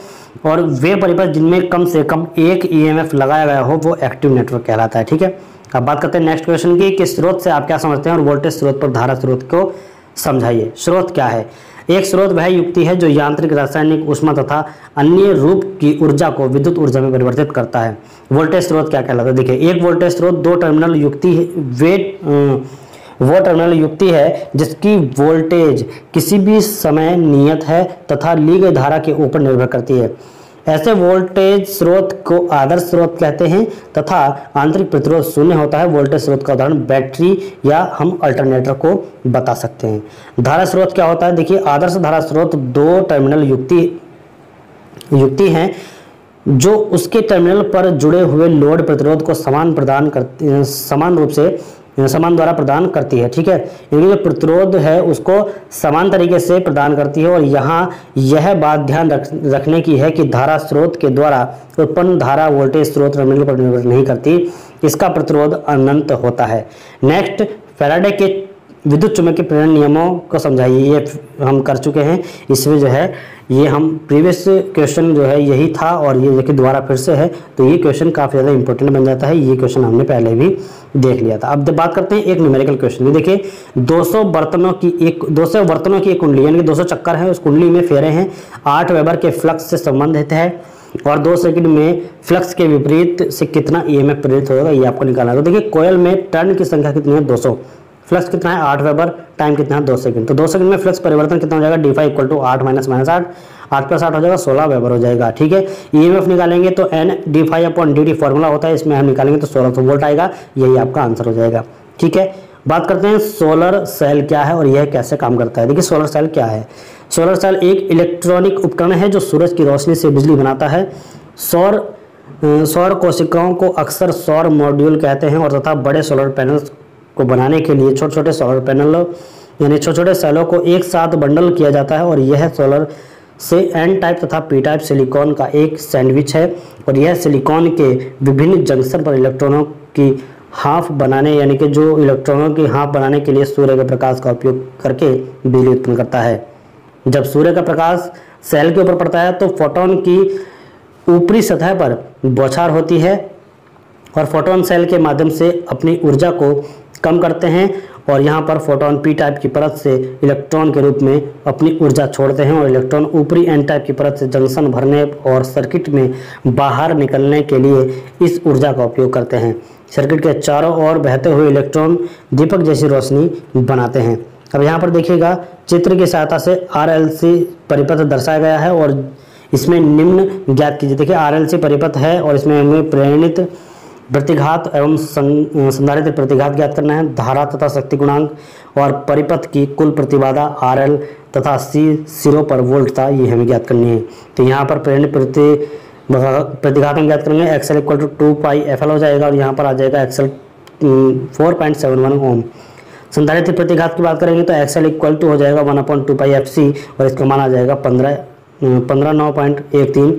और वे परिपथ जिनमें कम से कम एक ईएमएफ लगाया गया हो वो एक्टिव नेटवर्क कहलाता है। ठीक है, अब बात करते हैं नेक्स्ट क्वेश्चन की कि स्रोत से आप क्या समझते हैं और वोल्टेज स्रोत पर धारा स्रोत को समझाइए। स्रोत क्या है, एक स्रोत वह युक्ति है जो यांत्रिक, रासायनिक, ऊष्मा तथा अन्य रूप की ऊर्जा को विद्युत ऊर्जा में परिवर्तित करता है। वोल्टेज स्रोत क्या कहलाता है, देखिए एक वोल्टेज स्रोत 2 टर्मिनल युक्ति वो टर्मिनल युक्ति है जिसकी वोल्टेज किसी भी समय नियत है तथा ली गई धारा के ऊपर निर्भर करती है। ऐसे वोल्टेज स्रोत को आदर्श स्रोत कहते हैं तथा आंतरिक प्रतिरोध 0 होता है। वोल्टेज स्रोत का उदाहरण बैटरी या हम अल्टरनेटर को बता सकते हैं। धारा स्रोत क्या होता है, देखिए आदर्श धारा स्रोत 2 टर्मिनल युक्ति है जो उसके टर्मिनल पर जुड़े हुए लोड प्रतिरोध को समान रूप से समान द्वारा प्रदान करती है। ठीक है, इनकी जो प्रतिरोध है उसको समान तरीके से प्रदान करती है। और यहाँ यह बात ध्यान रखने की है कि धारा स्रोत के द्वारा उत्पन्न धारा वोल्टेज स्रोत टर्मिनल पर निर्भर नहीं करती, इसका प्रतिरोध अनंत होता है। नेक्स्ट, फैराडे के विद्युत चुम्बकीय प्रेरण नियमों को समझाइए। ये हम कर चुके हैं, इसमें जो है ये हम प्रीवियस क्वेश्चन जो है यही था और ये देखिए दोबारा फिर से है, तो ये क्वेश्चन काफ़ी ज़्यादा इंपॉर्टेंट बन जाता है। ये क्वेश्चन हमने पहले भी देख लिया था। अब बात करते हैं एक न्यूमेरिकल क्वेश्चन में। देखिए 200 बर्तनों की एक कुंडली यानी कि 200 चक्कर है, उस कुंडली में फेरे हैं, 8 वेबर के फ्लक्स से संबंधित है और 2 सेकंड में फ्लक्स के विपरीत से कितना ईएमएफ प्रेरित होगा ये आपको निकालना है। तो देखिए कोयल में टर्न की संख्या कितनी है, 200, फ्लक्स कितना है 8 वेबर, टाइम कितना है 2 सेकंड। तो 2 सेकंड में फ्लक्स परिवर्तन कितना हो जाएगा, d5 equal to 8 minus 8, 8 plus 8 हो जाएगा 16 वेबर हो जाएगा। ठीक है, ईएमएफ निकालेंगे तो n d5 upon dt formula होता है, इसमें हम निकालेंगे तो 1600 वोल्ट आएगा, यही आपका आंसर हो जाएगा। ठीक है, बात करते हैं सोलर सेल क्या है और यह कैसे काम करता है। देखिए सोलर सेल क्या है। सोलर सेल एक इलेक्ट्रॉनिक उपकरण है जो सूरज की रोशनी से बिजली बनाता है। सौर कोशिकाओं को अक्सर सौर मॉड्यूल कहते हैं और तथा बड़े सोलर पैनल्स को बनाने के लिए छोटे छोटे सोलर पैनल यानी छोटे छोटे सेलों को एक साथ बंडल किया जाता है और यह सोलर से एन टाइप तथा पी टाइप सिलिकॉन का एक सैंडविच है और यह सिलिकॉन के विभिन्न जंक्शन पर इलेक्ट्रॉनों की हाफ बनाने यानी कि जो इलेक्ट्रॉनों की हाफ बनाने के लिए सूर्य के प्रकाश का उपयोग करके बिजली उत्पन्न करता है। जब सूर्य का प्रकाश सेल के ऊपर पड़ता है तो फोटोन की ऊपरी सतह पर बौछार होती है और फोटोन सेल के माध्यम से अपनी ऊर्जा को कम करते हैं और यहाँ पर फोटोन पी टाइप की परत से इलेक्ट्रॉन के रूप में अपनी ऊर्जा छोड़ते हैं और इलेक्ट्रॉन ऊपरी एन टाइप की परत से जंक्शन भरने और सर्किट में बाहर निकलने के लिए इस ऊर्जा का उपयोग करते हैं। सर्किट के चारों ओर बहते हुए इलेक्ट्रॉन दीपक जैसी रोशनी बनाते हैं। अब यहाँ पर देखिएगा चित्र की सहायता से RLC परिपथ दर्शाया गया है और इसमें निम्न ज्ञात कीजिए। देखिए RLC परिपथ है और इसमें हमें प्रेरणित प्रतिघात एवं संधारित्र प्रतिघात ज्ञात करना है, धारा तथा शक्ति गुणांक और परिपथ की कुल प्रतिबाधा RL तथा C सिरों पर वोल्ट था, ये हमें ज्ञात करनी है। तो यहाँ पर प्रेरणित प्रतिघात हम ज्ञात करेंगे, XL इक्वल टू 2πfl हो जाएगा और यहाँ पर आ जाएगा XL 4.71 ओम। संधारित्र प्रतिघात की बात करेंगे तो XL इक्वल टू हो जाएगा 1/2πfc और इसका मान आ जाएगा 15.13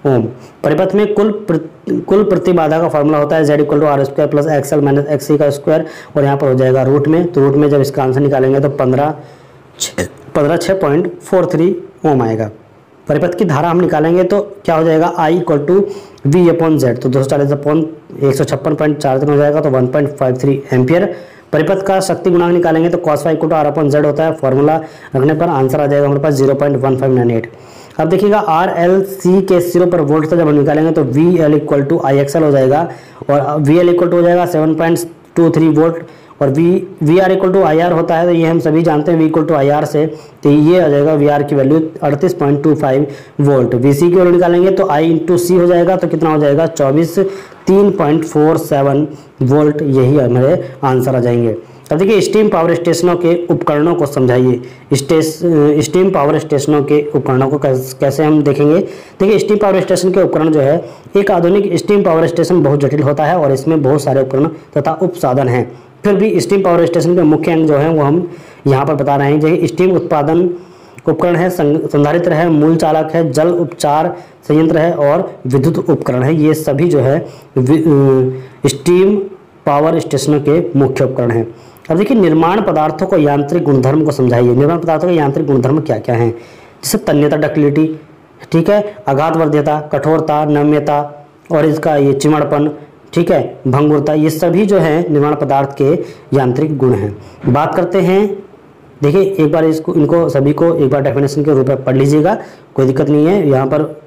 ओम। परिपथ में कुल प्रतिबाधा का फॉर्मूला होता है Z equal to R square plus XL minus XC का स्क्वायर और यहाँ पर हो जाएगा रूट में, तो रूट में जब इसका आंसर निकालेंगे तो 15.43 ओम आएगा। परिपथ की धारा हम निकालेंगे तो क्या हो जाएगा I equal to V upon Z, तो 240/156.43 हो जाएगा तो 1.53 एम्पियर। परिपथ का शक्ति गुणांक निकालेंगे तो cos phi equal to R upon Z होता है, फॉर्मूला रखने पर आंसर आ जाएगा हमारे पास 0.1598। अब देखिएगा RLC के सिरों पर वोल्ट से जब हम निकालेंगे तो VL इक्वल टू IXL हो जाएगा और VL इक्वल टू हो जाएगा 7.23 वोल्ट और VR इक्वल टू IR होता है, तो ये हम सभी जानते हैं V इक्वल टू IR से, तो ये आ जाएगा VR की वैल्यू 38.25 वोल्ट। VC की वैल्यू निकालेंगे तो I इंटू C हो जाएगा, तो कितना हो जाएगा 3.47 वोल्ट, यही हमारे आंसर आ जाएंगे। अब देखिए स्टीम पावर स्टेशनों के उपकरणों को समझाइए। स्टीम पावर स्टेशनों के उपकरणों को कैसे हम देखेंगे। देखिए स्टीम पावर स्टेशन के उपकरण जो है, एक आधुनिक स्टीम पावर स्टेशन बहुत जटिल होता है और इसमें बहुत सारे उपकरण तथा उपसाधन हैं। फिर भी स्टीम पावर स्टेशन के मुख्य अंग जो है वो हम यहाँ पर बता रहे हैं। जैसे स्टीम उत्पादन उपकरण है, संधारित्र है, मूल चालक है, जल उपचार संयंत्र है और विद्युत उपकरण है। ये सभी जो है स्टीम पावर स्टेशनों के मुख्य उपकरण हैं। अब देखिए निर्माण पदार्थों को यांत्रिक गुणधर्म को समझाइए। निर्माण पदार्थों के यांत्रिक गुणधर्म क्या क्या हैं, जैसे तन्यता डक्टिलिटी, ठीक है, आघातवर्ध्यता, कठोरता, नम्यता और इसका ये चिमड़पन, ठीक है, भंगुरता, ये सभी जो है निर्माण पदार्थ के यांत्रिक गुण हैं। बात करते हैं, देखिए एक बार इनको सभी को एक बार डेफिनेशन के रूप में पढ़ लीजिएगा, कोई दिक्कत नहीं है, यहाँ पर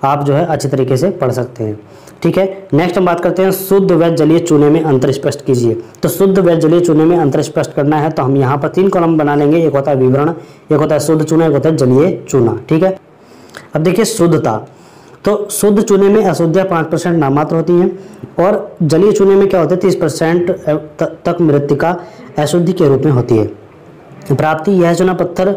आप जो है अच्छे तरीके से पढ़ सकते हैं। ठीक है, नेक्स्ट हम बात करते हैं शुद्ध व जलीय चूने में अंतर स्पष्ट कीजिए। तो शुद्ध व जलीय चूने में अंतर स्पष्ट करना है तो हम यहाँ पर 3 कॉलम बना लेंगे, एक होता है विवरण, एक होता है शुद्ध चूना, एक होता है जलीय चूना। ठीक है, अब देखिए शुद्धता, तो शुद्ध चूने में अशुद्धियाँ 5% नामात्र होती हैं और जलीय चूने में क्या होता है 30% तक मृत्तिका अशुद्धि के रूप में होती है। प्राप्ति, यह चूना पत्थर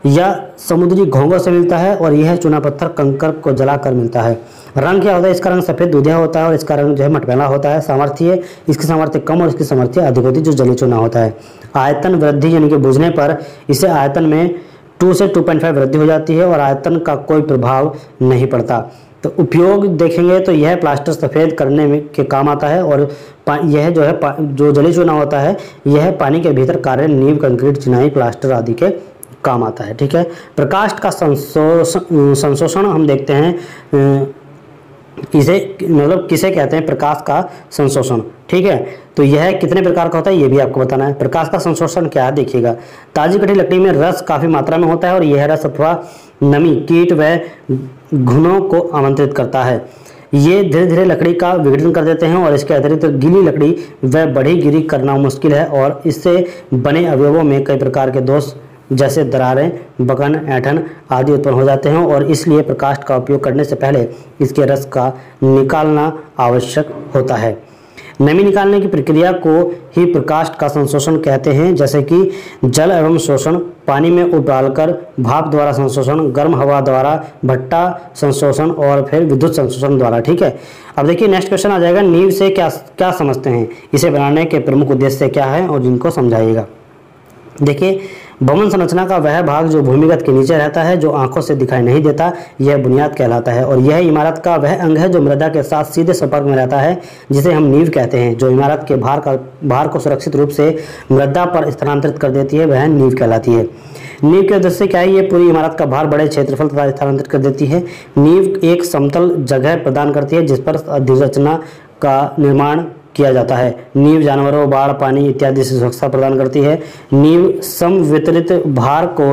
या समुद्री घोंघों से मिलता है, और यह चूना पत्थर कंकर को जलाकर मिलता है। रंग क्या होता है, इसका रंग सफ़ेद दूधिया होता है और इसका रंग जो है मटमैला होता है। सामर्थ्य, इसकी सामर्थ्य कम और इसकी सामर्थ्य अधिक होती है जो जली चूना होता है। आयतन वृद्धि यानी कि बुझने पर इसे आयतन में 2 से 2.5 वृद्धि हो जाती है और आयतन का कोई प्रभाव नहीं पड़ता। तो उपयोग देखेंगे तो यह प्लास्टर सफ़ेद करने में के काम आता है, और यह जो है जो जली चूना होता है यह पानी के भीतर कार्य नींव, कंक्रीट, चिनाई, प्लास्टर आदि के काम आता है। ठीक है, प्रकाश का संशोषण हम देखते हैं, इसे मतलब किसे कहते हैं, प्रकाश का संशोषण। ठीक है, तो यह कितने प्रकार का होता है ये भी आपको बताना है। प्रकाश का संशोषण क्या है देखिएगा। ताजी कटी लकड़ी में रस काफ़ी मात्रा में होता है और यह रस अथवा नमी कीट व घुनों को आमंत्रित करता है। ये धीरे धीरे लकड़ी का विघटन कर देते हैं और इसके अतिरिक्त गीली लकड़ी व बढ़ी गिरी करना मुश्किल है, और इससे बने अवयवों में कई प्रकार के दोष जैसे दरारें, बकन, ऐंठन आदि उत्पन्न हो जाते हैं, और इसलिए प्रकाश का उपयोग करने से पहले इसके रस का निकालना आवश्यक होता है। नमी निकालने की प्रक्रिया को ही प्रकाश का संशोषण कहते हैं, जैसे कि जल एवं शोषण, पानी में उबालकर भाप द्वारा संशोषण, गर्म हवा द्वारा भट्टा संशोषण और फिर विद्युत संशोषण द्वारा। ठीक है, अब देखिए नेक्स्ट क्वेश्चन आ जाएगा, नींव से क्या समझते हैं, इसे बनाने के प्रमुख उद्देश्य क्या है और जिनको समझाइएगा। देखिए, भवन संरचना का वह भाग जो भूमिगत के नीचे रहता है, जो आंखों से दिखाई नहीं देता, यह बुनियाद कहलाता है, और यह इमारत का वह अंग है जो मृदा के साथ सीधे संपर्क में रहता है, जिसे हम नींव कहते हैं। जो इमारत के भार को सुरक्षित रूप से मृदा पर स्थानांतरित कर देती है वह नींव कहलाती है। नींव के उद्देश्य क्या है, ये पूरी इमारत का भार बड़े क्षेत्रफल तथा स्थानांतरित कर देती है। नींव एक समतल जगह प्रदान करती है जिस पर अधिरचना का निर्माण किया जाता है। नींव जानवरों, बाढ़, पानी इत्यादि से सुरक्षा प्रदान करती है। नींव समवितरित भार को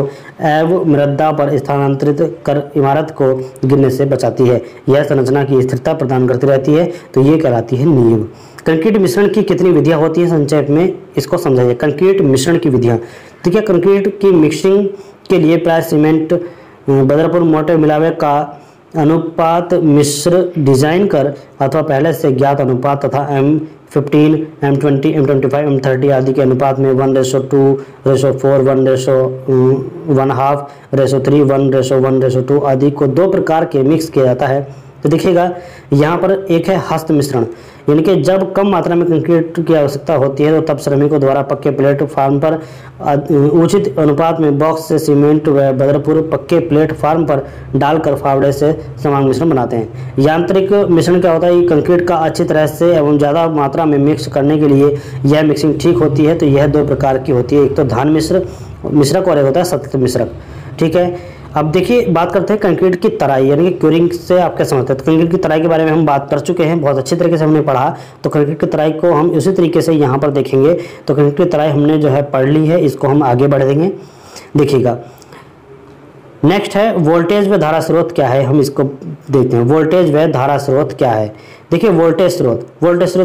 एवं मृदा पर स्थानांतरित कर इमारत को गिरने से बचाती है। यह संरचना की स्थिरता प्रदान करती रहती है, तो ये कहलाती है नींव। कंक्रीट मिश्रण की कितनी विधियां होती हैं, संक्षेप में इसको समझाइए। कंक्रीट मिश्रण की विधियां, देखिए कंक्रीट की मिक्सिंग के लिए प्राय सीमेंट, बदरपुर, मोटे मिलावे का अनुपात मिश्र डिजाइन कर अथवा पहले से ज्ञात अनुपात तथा M15, M20, M25, M30 आदि के अनुपात में 1:2, 1:4, 1:1.5, 1:3, 1:1:2 आदि को 2 प्रकार के मिक्स किया जाता है। तो देखिएगा यहाँ पर एक है हस्त मिश्रण, यानी कि जब कम मात्रा में कंक्रीट की आवश्यकता होती है तो तब श्रमिकों द्वारा पक्के प्लेटफार्म पर उचित अनुपात में बॉक्स से सीमेंट व बदरपुर पक्के प्लेटफार्म पर डालकर फावड़े से समान मिश्रण बनाते हैं। यांत्रिक मिश्रण क्या होता है, कंक्रीट का अच्छी तरह से एवं ज़्यादा मात्रा में मिक्स करने के लिए यह मिक्सिंग ठीक होती है। तो यह 2 प्रकार की होती है, एक तो धान मिश्रक और एक होता है सतत मिश्रक। ठीक है, अब देखिए बात करते हैं कंक्रीट की तराई, यानी कि क्यूरिंग से आप क्या समझते हैं। तो कंक्रीट की तराई के बारे में हम बात कर चुके हैं, बहुत अच्छी तरीके से हमने पढ़ा। तो कंक्रीट की तराई को हम उसी तरीके से यहाँ पर देखेंगे। तो कंक्रीट की तराई हमने जो है पढ़ ली है, इसको हम आगे बढ़ देंगे। देखिएगा नेक्स्ट है वोल्टेज व धारा स्रोत क्या है, हम इसको देखते हैं। वोल्टेज व धारा स्रोत क्या है, देखिए वोल्टेज स्रोत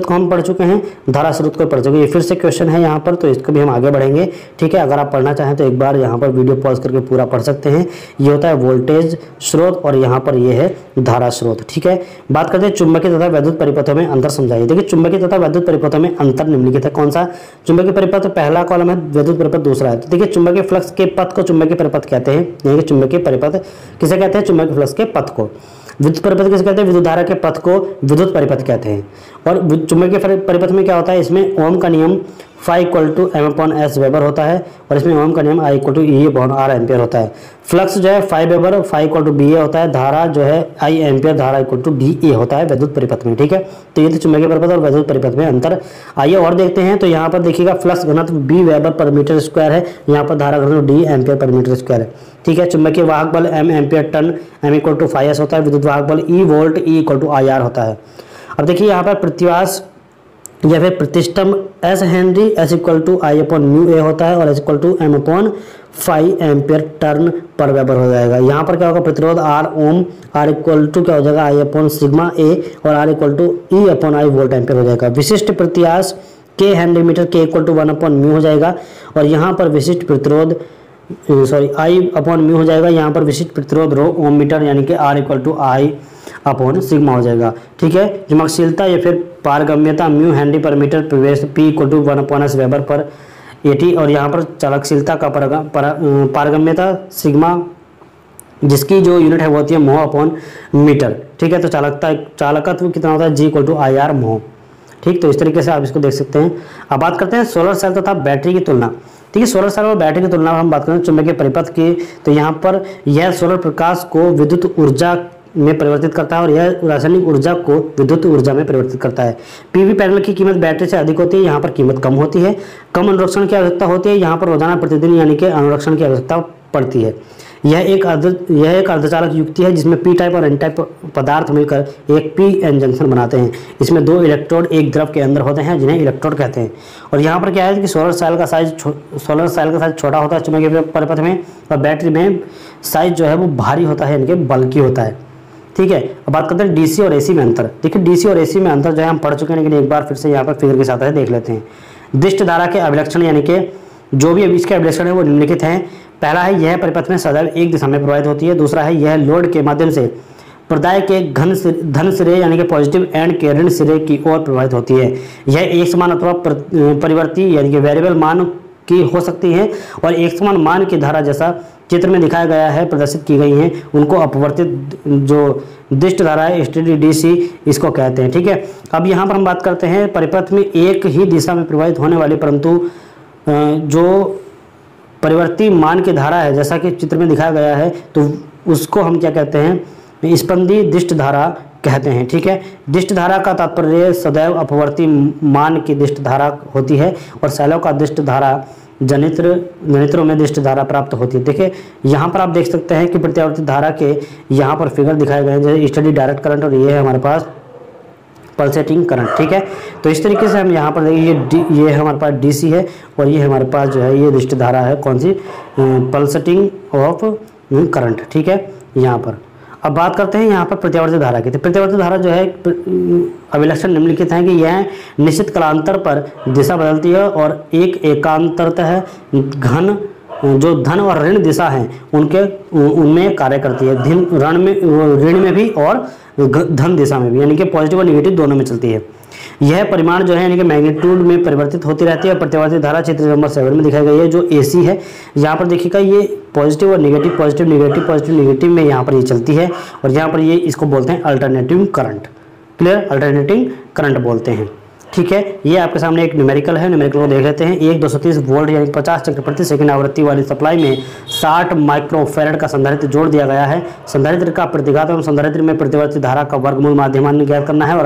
को हम पढ़ चुके हैं, धारा स्रोत को पढ़ चुके हैं। ये फिर से क्वेश्चन है यहाँ पर, तो इसको भी हम आगे बढ़ेंगे। ठीक है, अगर आप पढ़ना चाहें तो एक बार यहाँ पर वीडियो पॉज करके पूरा पढ़ सकते हैं। ये होता है वोल्टेज स्रोत और यहाँ पर ये है धारा स्रोत। ठीक है, बात करते हैं चुंबकीय तथा वैद्युत परिपथों में अंतर समझाइए। देखिए चुंबकीय तथा वैद्युत परिपथों में अंतर निम्नलिखित है। कौन सा, चुंबकीय परिपथ पहला कॉलम है, वैद्युत परिपथ दूसरा है। तो देखिए चुंबकीय फ्लक्स के पथ को चुंबकीय परिपथ कहते हैं, यानी कि चुंबकीय परिपथ किसे कहते हैं, चुंबकीय फ्लक्स के पथ को। विद्युत परिपथ किसे कहते हैं, विद्युत धारा के पथ को विद्युत परिपथ कहते हैं। और चुंबकीय परिपथ में क्या होता है, इसमें ओम का नियम Φ=m/s वेबर होता है, और इसमें ओम का नियम I=E/R एम्पियर होता है। फ्लक्स जो है Φ वेबर, Φ=BA होता है। धारा जो है I एम्पियर, धारा DA होता है वैद्युत परिपथ में। ठीक है, तो ये तो चुंबकीय परिपथ और वैद्युत परिपथ में अंतर। आइए और देखते हैं। तो यहाँ पर देखिएगा फ्लक्स घनत्व B वेबर पर मीटर स्क्वायर है, यहाँ पर धारा घनत्व D एम्पियर पर मीटर स्क्वायर है। ठीक है, चुंबकीय वाहक बल M एम्पियर टन, M=Φs होता है। विद्युत वाहक बल E वोल्ट, E=IR होता है। अब देखिए यहाँ पर प्रतिवास या फिर प्रतिष्ठम S हेनरी, S=I/μA होता है, और S=M/φ एम्पियर टर्न पर वेबर हो जाएगा। यहाँ पर क्या होगा, प्रतिरोध R ओम, R क्या हो जाएगा I/σA, और R=E/I वोल्ट एम्पियर हो जाएगा। विशिष्ट प्रतियास K हेनरी मीटर, K=1/μ हो जाएगा, और यहाँ पर विशिष्ट प्रतिरोध I/μ हो जाएगा। यहाँ पर विशिष्ट प्रतिरोध रो ओम मीटर, यानी कि R=I/σ हो जाएगा। ठीक है, चुंबकशीलता या फिर पारगम्यता म्यू हेनरी पर मीटर, प्रवेश P=1/s वेबर पर 80 और यहाँ पर चालकशीलता का पारगम्यता सिग्मा, जिसकी जो यूनिट है वो होती है मोह अपॉन मीटर। ठीक है, तो चालकत्व कितना होता है G=IR मोह। ठीक, तो इस तरीके से आप इसको देख सकते हैं। अब बात करते हैं सोलर सेल तथा बैटरी की तुलना। ठीक है, सोलर सेल और बैटरी की तुलना में हम बात करें चुंबकीय परिपथ की, तो यहाँ पर यह सोलर प्रकाश को विद्युत ऊर्जा में परिवर्तित करता है और यह रासायनिक ऊर्जा को विद्युत ऊर्जा में परिवर्तित करता है। पीवी पैनल की कीमत बैटरी से अधिक होती है, यहाँ पर कीमत कम होती है। कम अनुरक्षण की आवश्यकता होती है, यहाँ पर रोजाना प्रतिदिन यानी कि अनुरक्षण की आवश्यकता पड़ती है। यह एक अर्धचालक युक्ति है जिसमें पी टाइप और एन टाइप पदार्थ मिलकर एक पी एन जंक्शन बनाते हैं। इसमें 2 इलेक्ट्रोड एक द्रव के अंदर होते हैं जिन्हें इलेक्ट्रोड कहते हैं। और यहाँ पर क्या है कि सोलर सेल का साइज छोटा होता है चुंबकीय परिपथ में, और बैटरी में साइज जो है वो भारी होता है, यानी कि बल्कि होता है। ठीक है, अब बात करते हैं डीसी और एसी में अंतर। देखिए, डीसी और एसी में अंतर जो है हम पढ़ चुके हैं, लेकिन एक बार फिर से यहाँ पर फिगर के साथ है देख लेते हैं। दिष्ट धारा के अभिलक्षण, यानी कि जो भी इसके अभिलक्षण है वो निम्नलिखित हैं। पहला है यह परिपथ में सदैव एक दिशा में प्रवाहित होती है। दूसरा है यह लोड के माध्यम से प्रदाय के धन सिरे यानी कि पॉजिटिव एंड के ऋण सिरे की ओर प्रवाहित होती है। यह एक समान अथवा परिवर्ती यानी कि वेरिएबल मान की हो सकती है, और एक समान मान की धारा जैसा चित्र में दिखाया गया है प्रदर्शित की गई हैं, उनको अपवर्तित जो दिष्ट धारा है स्टेडी डीसी इसको कहते हैं। ठीक है, अब यहाँ पर हम बात करते हैं परिपथ में एक ही दिशा में प्रवाहित होने वाली परंतु जो परिवर्ती मान की धारा है जैसा कि चित्र में दिखाया गया है, तो उसको हम क्या कहते हैं, स्पंदी दिष्ट धारा कहते हैं। ठीक है, दिष्ट धारा का तात्पर्य सदैव अपवर्ती मान की दिष्ट धारा होती है, और शैलों का दिष्ट धारा जनित्रों में दिष्ट धारा प्राप्त होती है। देखिए, यहाँ पर आप देख सकते हैं कि प्रत्यावर्ती धारा के यहाँ पर फिगर दिखाए गए हैं, जैसे स्टडी डायरेक्ट करंट, और ये है हमारे पास पल्सेटिंग करंट। ठीक है, तो इस तरीके से हम यहाँ पर देखिए ये हमारे पास डीसी है, और ये हमारे पास जो है ये दिष्ट धारा है, कौन सी, पल्सेटिंग ऑफ करंट। ठीक है, यहाँ पर अब बात करते हैं यहाँ पर प्रत्यावर्ती धारा की। तो प्रत्यावर्ती धारा जो है अभिलक्षण निम्नलिखित है कि यह निश्चित कालांतर पर दिशा बदलती है, और एक एकांतरतः घन जो धन और ऋण दिशा है उनमें कार्य करती है। ऋण में भी और धन दिशा में भी, यानी कि पॉजिटिव और निगेटिव दोनों में चलती है। यह परिमाण जो है यानी कि मैग्नीट्यूड में परिवर्तित होती रहती है। प्रत्यावर्ती धारा चित्र नंबर 7 में दिखाई गई है जो एसी है। यहाँ पर देखिएगा ये पॉजिटिव और निगेटिव, पॉजिटिव निगेटिव में यहाँ पर ये चलती है, और यहाँ पर ये इसको बोलते हैं alternating current. Clear, alternating current बोलते हैं। ठीक है, ये आपके सामने एक न्यूमेरिकल है, न्यूमेरिकल को देख लेते हैं। 230 वोल्ट यानी 50 चक्र प्रति सेकंड आवृत्ति वाली सप्लाई में 60 माइक्रोफैरड का संधारित्र जोड़ दिया गया है। संधारित्र का प्रतिघात एवं संधारित्र में प्रतिवर्ती धारा का वर्गमूल माध्यमान ज्ञात करना है, और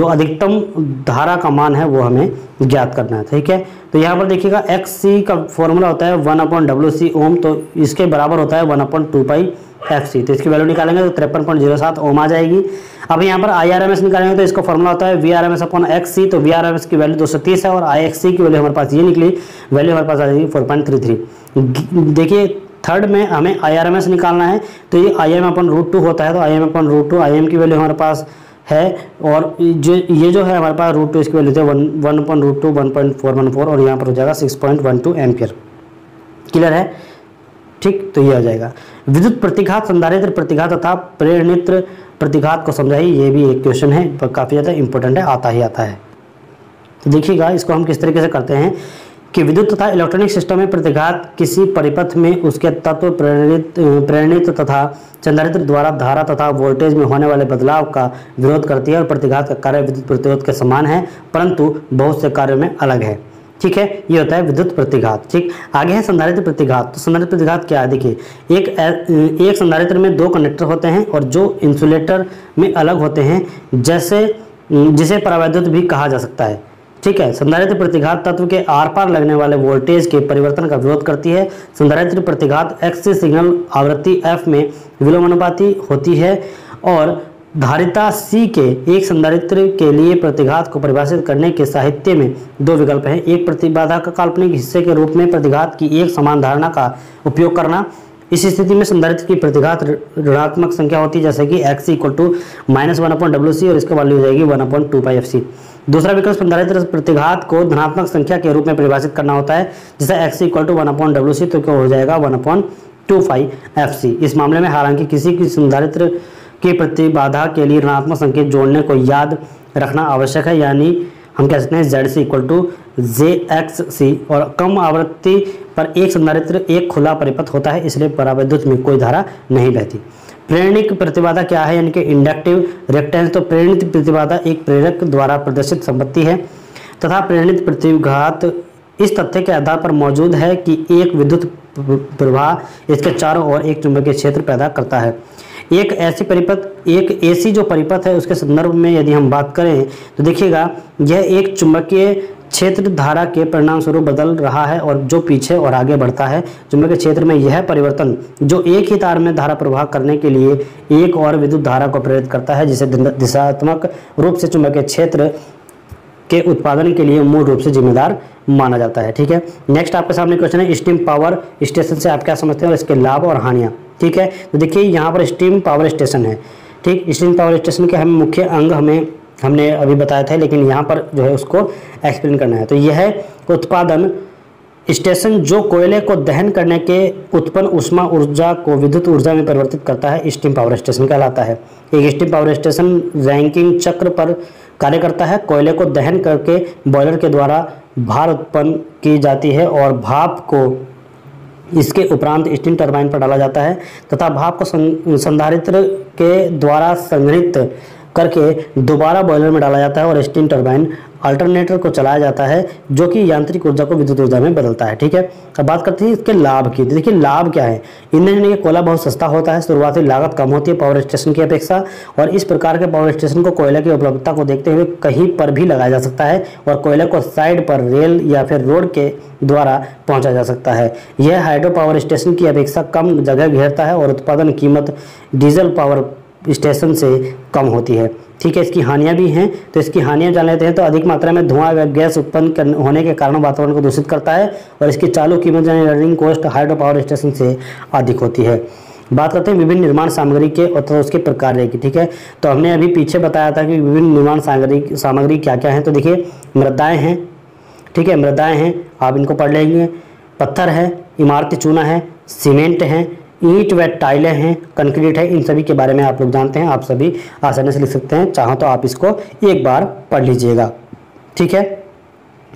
अधिकतम धारा का मान है वो हमें ज्ञात करना है। ठीक है, तो यहाँ पर देखिएगा XC का फॉर्मूला होता है 1/WC ओम, तो इसके बराबर होता है 1/2πfc। तो इसकी वैल्यू निकालेंगे तो 53.07 ओम आ जाएगी। अब यहाँ पर IRMS निकालेंगे तो इसका फॉर्मूला होता है VRMS/XC, तो VRMS की वैल्यू 230 है, और IXC की वैल्यू हमारे पास ये निकली, वैल्यू हमारे पास आ जाएगी 4.33। देखिए, थर्ड में हमें IRMS निकालना है, तो ये IM/√2 होता है, तो IM/√2 IM की वैल्यू हमारे पास है, और ये जो है हमारे पास √2 इसकी वैल्यू थे 1/√2 1.414, और यहाँ पर हो जाएगा 6.12 एम्पियर। क्लियर है? ठीक, तो ये आ जाएगा। विद्युत प्रतिघात, संधारित्र प्रतिघात तथा प्रेरणित्र प्रतिघात को समझाइए, ये भी एक क्वेश्चन है, काफ़ी ज़्यादा इंपॉर्टेंट है, आता ही आता है। तो देखिएगा इसको हम किस तरीके से करते हैं कि विद्युत तथा इलेक्ट्रॉनिक सिस्टम में प्रतिघात किसी परिपथ में उसके तत्व प्रेरणित तथा संधारित्र द्वारा धारा तथा वोल्टेज में होने वाले बदलाव का विरोध करती है, और प्रतिघात का कार्य विद्युत प्रतिरोध के समान है परंतु बहुत से कार्यों में अलग है। ठीक है, ये होता है विद्युत प्रतिघात। ठीक, आगे है संधारित्र प्रतिघात। तो संधारित्र प्रतिघात क्या है, देखिए, एक संधारित्र में 2 कंडक्टर होते हैं और जो इंसुलेटर में अलग होते हैं, जिसे परावैद्युत भी कहा जा सकता है। ठीक है, संधारित्र प्रतिघात तत्व के आर पार लगने वाले वोल्टेज के परिवर्तन का विरोध करती है। संधारित्र प्रतिघात XC सिग्नल आवृत्ति f में विलोमानुपाती होती है, और धारिता C के एक संधारित्र के लिए प्रतिघात को परिभाषित करने के साहित्य में 2 विकल्प हैं। एक, प्रतिबाधा का काल्पनिक हिस्से के रूप में प्रतिघात की एक समान धारणा का उपयोग करना। इस स्थिति में संधारित्र की प्रतिघात ऋणात्मक संख्या होती है, जैसे कि XC = -1/WC, और इसका वैल्यू हो जाएगी 1/2πfc। दूसरा विकल्प संधारित्र प्रतिघात को धनात्मक संख्या के रूप में परिभाषित करना होता है, जैसे XC = 1/WC, तो क्या हो जाएगा 1/2πfc। इस मामले में हालांकि किसी की संधारित्र की प्रतिबाधा के लिए ऋणात्मक संकेत जोड़ने को याद रखना आवश्यक है, यानी हम कह सकते हैं ZC इक्वल टू JXC, और कम आवृत्ति पर एक संधारित्र एक खुला परिपथ होता है, इसलिए परावैद्युत में कोई धारा नहीं बहती। प्रेरणिक प्रतिबाधा क्या है, यानी कि इंडक्टिव रिएक्टेंस। तो प्रेरित प्रतिबाधा एक प्रेरक द्वारा प्रदर्शित संपत्ति है तथा प्रेरित प्रतिघात इस तथ्य के आधार पर मौजूद है कि एक विद्युत प्रवाह इसके चारों ओर एक चुंबकीय क्षेत्र पैदा करता है। एक ऐसी जो परिपथ है उसके संदर्भ में यदि हम बात करें तो देखिएगा यह एक चुंबकीय क्षेत्र धारा के परिणाम स्वरूप बदल रहा है और जो पीछे और आगे बढ़ता है। चुंबकीय क्षेत्र में यह परिवर्तन जो एक ही तार में धारा प्रवाह करने के लिए एक और विद्युत धारा को प्रेरित करता है, जिसे दिशात्मक रूप से चुंबकीय क्षेत्र के उत्पादन के लिए मूल रूप से जिम्मेदार माना जाता है। ठीक है, नेक्स्ट आपके सामने क्वेश्चन है स्टीम पावर स्टेशन से आप क्या समझते हैं और इसके लाभ और हानियाँ। ठीक है, तो देखिए यहाँ पर स्टीम पावर स्टेशन है। ठीक, स्टीम पावर स्टेशन के हमें मुख्य अंग हमने अभी बताया था, लेकिन यहाँ पर जो है उसको एक्सप्लेन करना है। तो यह उत्पादन स्टेशन जो कोयले को दहन करने के उत्पन्न ऊष्मा ऊर्जा को विद्युत ऊर्जा में परिवर्तित करता है, स्टीम पावर स्टेशन कहलाता है। एक स्टीम पावर स्टेशन रैंकिंग चक्र पर कार्य करता है। कोयले को दहन करके बॉयलर के द्वारा भार उत्पन्न की जाती है और भाप को इसके उपरांत स्टीम टरबाइन पर डाला जाता है तथा भाप को संधारित्र के द्वारा संग्रहित करके दोबारा बॉयलर में डाला जाता है और स्टीम टरबाइन अल्टरनेटर को चलाया जाता है जो कि यांत्रिक ऊर्जा को विद्युत ऊर्जा में बदलता है। ठीक है, अब बात करते हैं इसके लाभ की। देखिए लाभ क्या है, ईंधन के कोयला बहुत सस्ता होता है, शुरुआती लागत कम होती है पावर स्टेशन की अपेक्षा, और इस प्रकार के पावर स्टेशन को कोयले की उपलब्धता को देखते हुए कहीं पर भी लगाया जा सकता है और कोयले को साइड पर रेल या फिर रोड के द्वारा पहुँचा जा सकता है। यह हाइड्रो पावर स्टेशन की अपेक्षा कम जगह घेरता है और उत्पादन कीमत डीजल पावर स्टेशन से कम होती है। ठीक है, इसकी हानियां भी हैं, तो इसकी हानियां जान लेते हैं। तो अधिक मात्रा में धुआं व गैस उत्पन्न होने के कारण वातावरण को दूषित करता है और इसकी चालू कीमत यानी running cost hydro power station से अधिक होती है। बात करते हैं विभिन्न निर्माण सामग्री के और उसके प्रकार की। ठीक है, तो हमने अभी पीछे बताया था कि विभिन्न निर्माण सामग्री क्या क्या है। तो देखिए मृदाएँ हैं, ठीक है, मृदाएँ हैं, आप इनको पढ़ लेंगे। पत्थर है, इमारती चूना है, सीमेंट है, ईंट व टाइलें हैं, कंक्रीट है, इन सभी के बारे में आप लोग जानते हैं, आप सभी आसानी से लिख सकते हैं। चाहो तो आप इसको एक बार पढ़ लीजिएगा। ठीक है,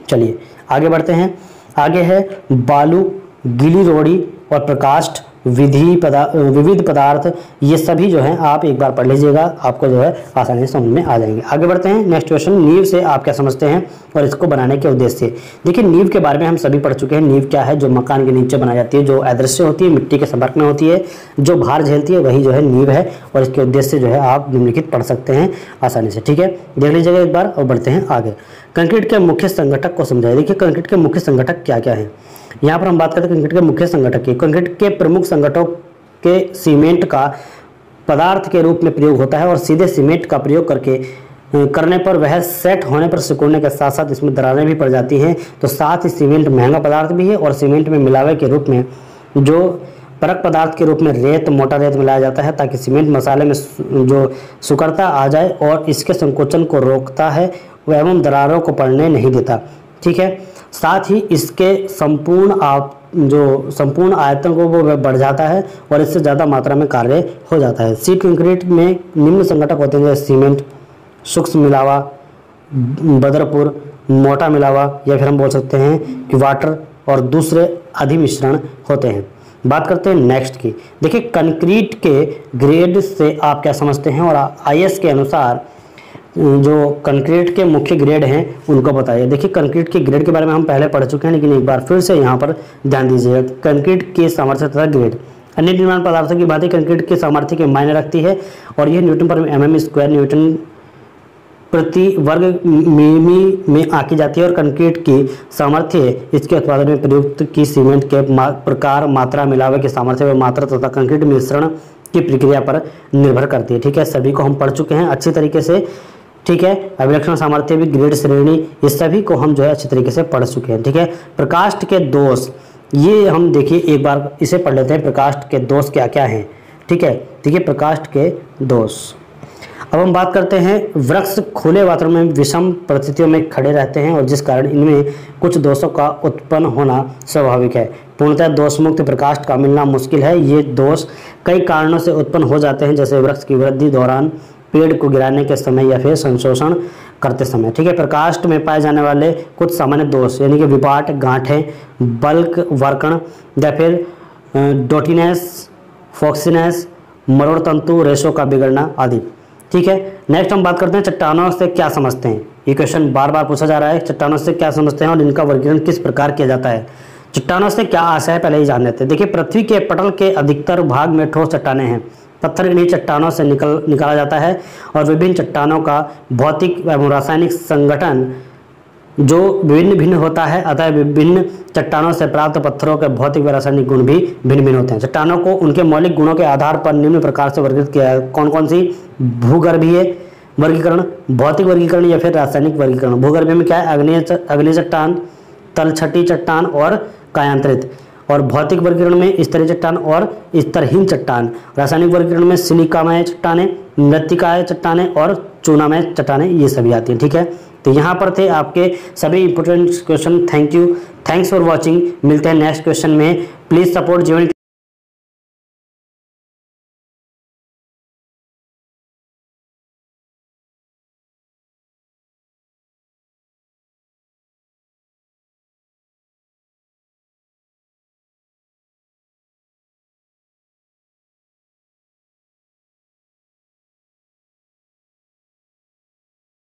चलिए आगे बढ़ते हैं। आगे है बालू, गीली रोड़ी और प्रकाष्ठ, विविध पदार्थ, ये सभी जो है आप एक बार पढ़ लीजिएगा, आपको जो है आसानी से समझ में आ जाएंगे। आगे बढ़ते हैं। नेक्स्ट क्वेश्चन, नींव से आप क्या समझते हैं और इसको बनाने के उद्देश्य से। देखिए नींव के बारे में हम सभी पढ़ चुके हैं। नींव क्या है, जो मकान के नीचे बनाई जाती है, जो अदृश्य होती है, मिट्टी के संपर्क में होती है, जो भार झेलती है, वही जो है नींव है और इसके उद्देश्य जो है आप निम्नलिखित पढ़ सकते हैं आसानी से। ठीक है, देख लीजिएगा एक बार और बढ़ते हैं आगे। कंक्रीट के मुख्य संगठक को समझाइए। देखिए कंक्रीट के मुख्य संगठक क्या क्या है, यहाँ पर हम बात करते हैं कंक्रीट के मुख्य संगठक की। कंक्रीट के प्रमुख संगठकों के सीमेंट का पदार्थ के रूप में प्रयोग होता है और सीधे सीमेंट का प्रयोग करने पर वह सेट होने पर सिकुड़ने के साथ साथ इसमें दरारें भी पड़ जाती हैं। तो साथ ही सीमेंट महंगा पदार्थ भी है और सीमेंट में मिलावे के रूप में जो परक पदार्थ के रूप में रेत, मोटा रेत मिलाया जाता है ताकि सीमेंट मसाले में जो सुकड़ता आ जाए और इसके संकोचन को रोकता है एवं दरारों को पड़ने नहीं देता। ठीक है, साथ ही इसके संपूर्ण आयतन को वो बढ़ जाता है और इससे ज़्यादा मात्रा में कार्य हो जाता है। सीट कंक्रीट में निम्न संगठक होते हैं जैसे सीमेंट, सूक्ष्म मिलावा, बदरपुर, मोटा मिलावा या फिर हम बोल सकते हैं कि वाटर और दूसरे अधिमिश्रण होते हैं। बात करते हैं नेक्स्ट की। देखिए कंक्रीट के ग्रेड से आप क्या समझते हैं और IS के अनुसार जो कंक्रीट के मुख्य ग्रेड हैं उनको बताइए। देखिए कंक्रीट के ग्रेड के बारे में हम पहले पढ़ चुके हैं, लेकिन एक बार फिर से यहाँ पर ध्यान दीजिएगा। कंक्रीट के सामर्थ्य तथा ग्रेड अन्य निर्माण पदार्थों की बातें कंक्रीट के सामर्थ्य के मायने रखती है और यह न्यूटन पर mm स्क्वायर न्यूटन प्रति वर्ग मिमी में आंकी जाती है और कंक्रीट की सामर्थ्य इसके उत्पादन में प्रयुक्त की सीमेंट के प्रकार, मात्रा, मिलावे के सामर्थ्य व मात्रा तथा कंक्रीट मिश्रण की प्रक्रिया पर निर्भर करती है। ठीक है, सभी को हम पढ़ चुके हैं अच्छी तरीके से। ठीक है, अभिलक्षण सामर्थ्य भी, ग्रेड श्रेणी, इस सभी को हम जो है अच्छी तरीके से पढ़ चुके हैं। ठीक है, प्रकाष्ठ के दोष, ये हम देखिए एक बार इसे पढ़ लेते हैं। प्रकाष्ठ के दोष क्या क्या हैं। ठीक है, देखिए प्रकाष्ठ के दोष। अब हम बात करते हैं वृक्ष खुले वातावरण में विषम परिस्थितियों में खड़े रहते हैं और जिस कारण इनमें कुछ दोषों का उत्पन्न होना स्वाभाविक है। पूर्णतः दोष मुक्त प्रकाष्ठ का मिलना मुश्किल है। ये दोष कई कारणों से उत्पन्न हो जाते हैं, जैसे वृक्ष की वृद्धि दौरान, पेड़ को गिराने के समय या फिर संशोषण करते समय। ठीक है, प्रकाष्ठ में पाए जाने वाले कुछ सामान्य दोष यानी कि विपाट, गांठें, बल्क वर्कण या फिर डोटीनेस, फॉक्सीनेस, मरोड़ तंतु, रेशों का बिगड़ना आदि। ठीक है, नेक्स्ट हम बात करते हैं चट्टानों से क्या समझते हैं। ये क्वेश्चन बार बार पूछा जा रहा है, चट्टानों से क्या समझते हैं और इनका वर्गीकरण किस प्रकार किया जाता है। चट्टानों से क्या आशय है पहले ही जान लेते हैं। देखिए, पृथ्वी के पटल के अधिकतर भाग में ठोस चट्टानें हैं। पत्थर इन्हीं चट्टानों से निकाला जाता है और विभिन्न चट्टानों का भौतिक एवं रासायनिक संगठन जो विभिन्न भिन्न होता है, अतः विभिन्न चट्टानों से प्राप्त पत्थरों के भौतिक व रासायनिक गुण भी भिन्न भिन्न होते हैं। चट्टानों को उनके मौलिक गुणों के आधार पर निम्न प्रकार से वर्गीकृत किया है। कौन कौन सी? भूगर्भीय वर्गीकरण, भौतिक वर्गीकरण या फिर रासायनिक वर्गीकरण। भूगर्भीय में क्या है? अग्नेय चट्टान, तलछटी चट्टान और कायांतरित। और भौतिक वर्गीकरण में स्तरीय चट्टान और स्तरहीन चट्टान। रासायनिक वर्गीकरण में सिलिकामय चट्टानें, मृत्तिकाय चट्टानें और चूनामय चट्टानें, ये सभी आती हैं। ठीक है, तो यहाँ पर थे आपके सभी important question. Thank you, thanks for watching. मिलते हैं नेक्स्ट क्वेश्चन में। प्लीज सपोर्ट जीवन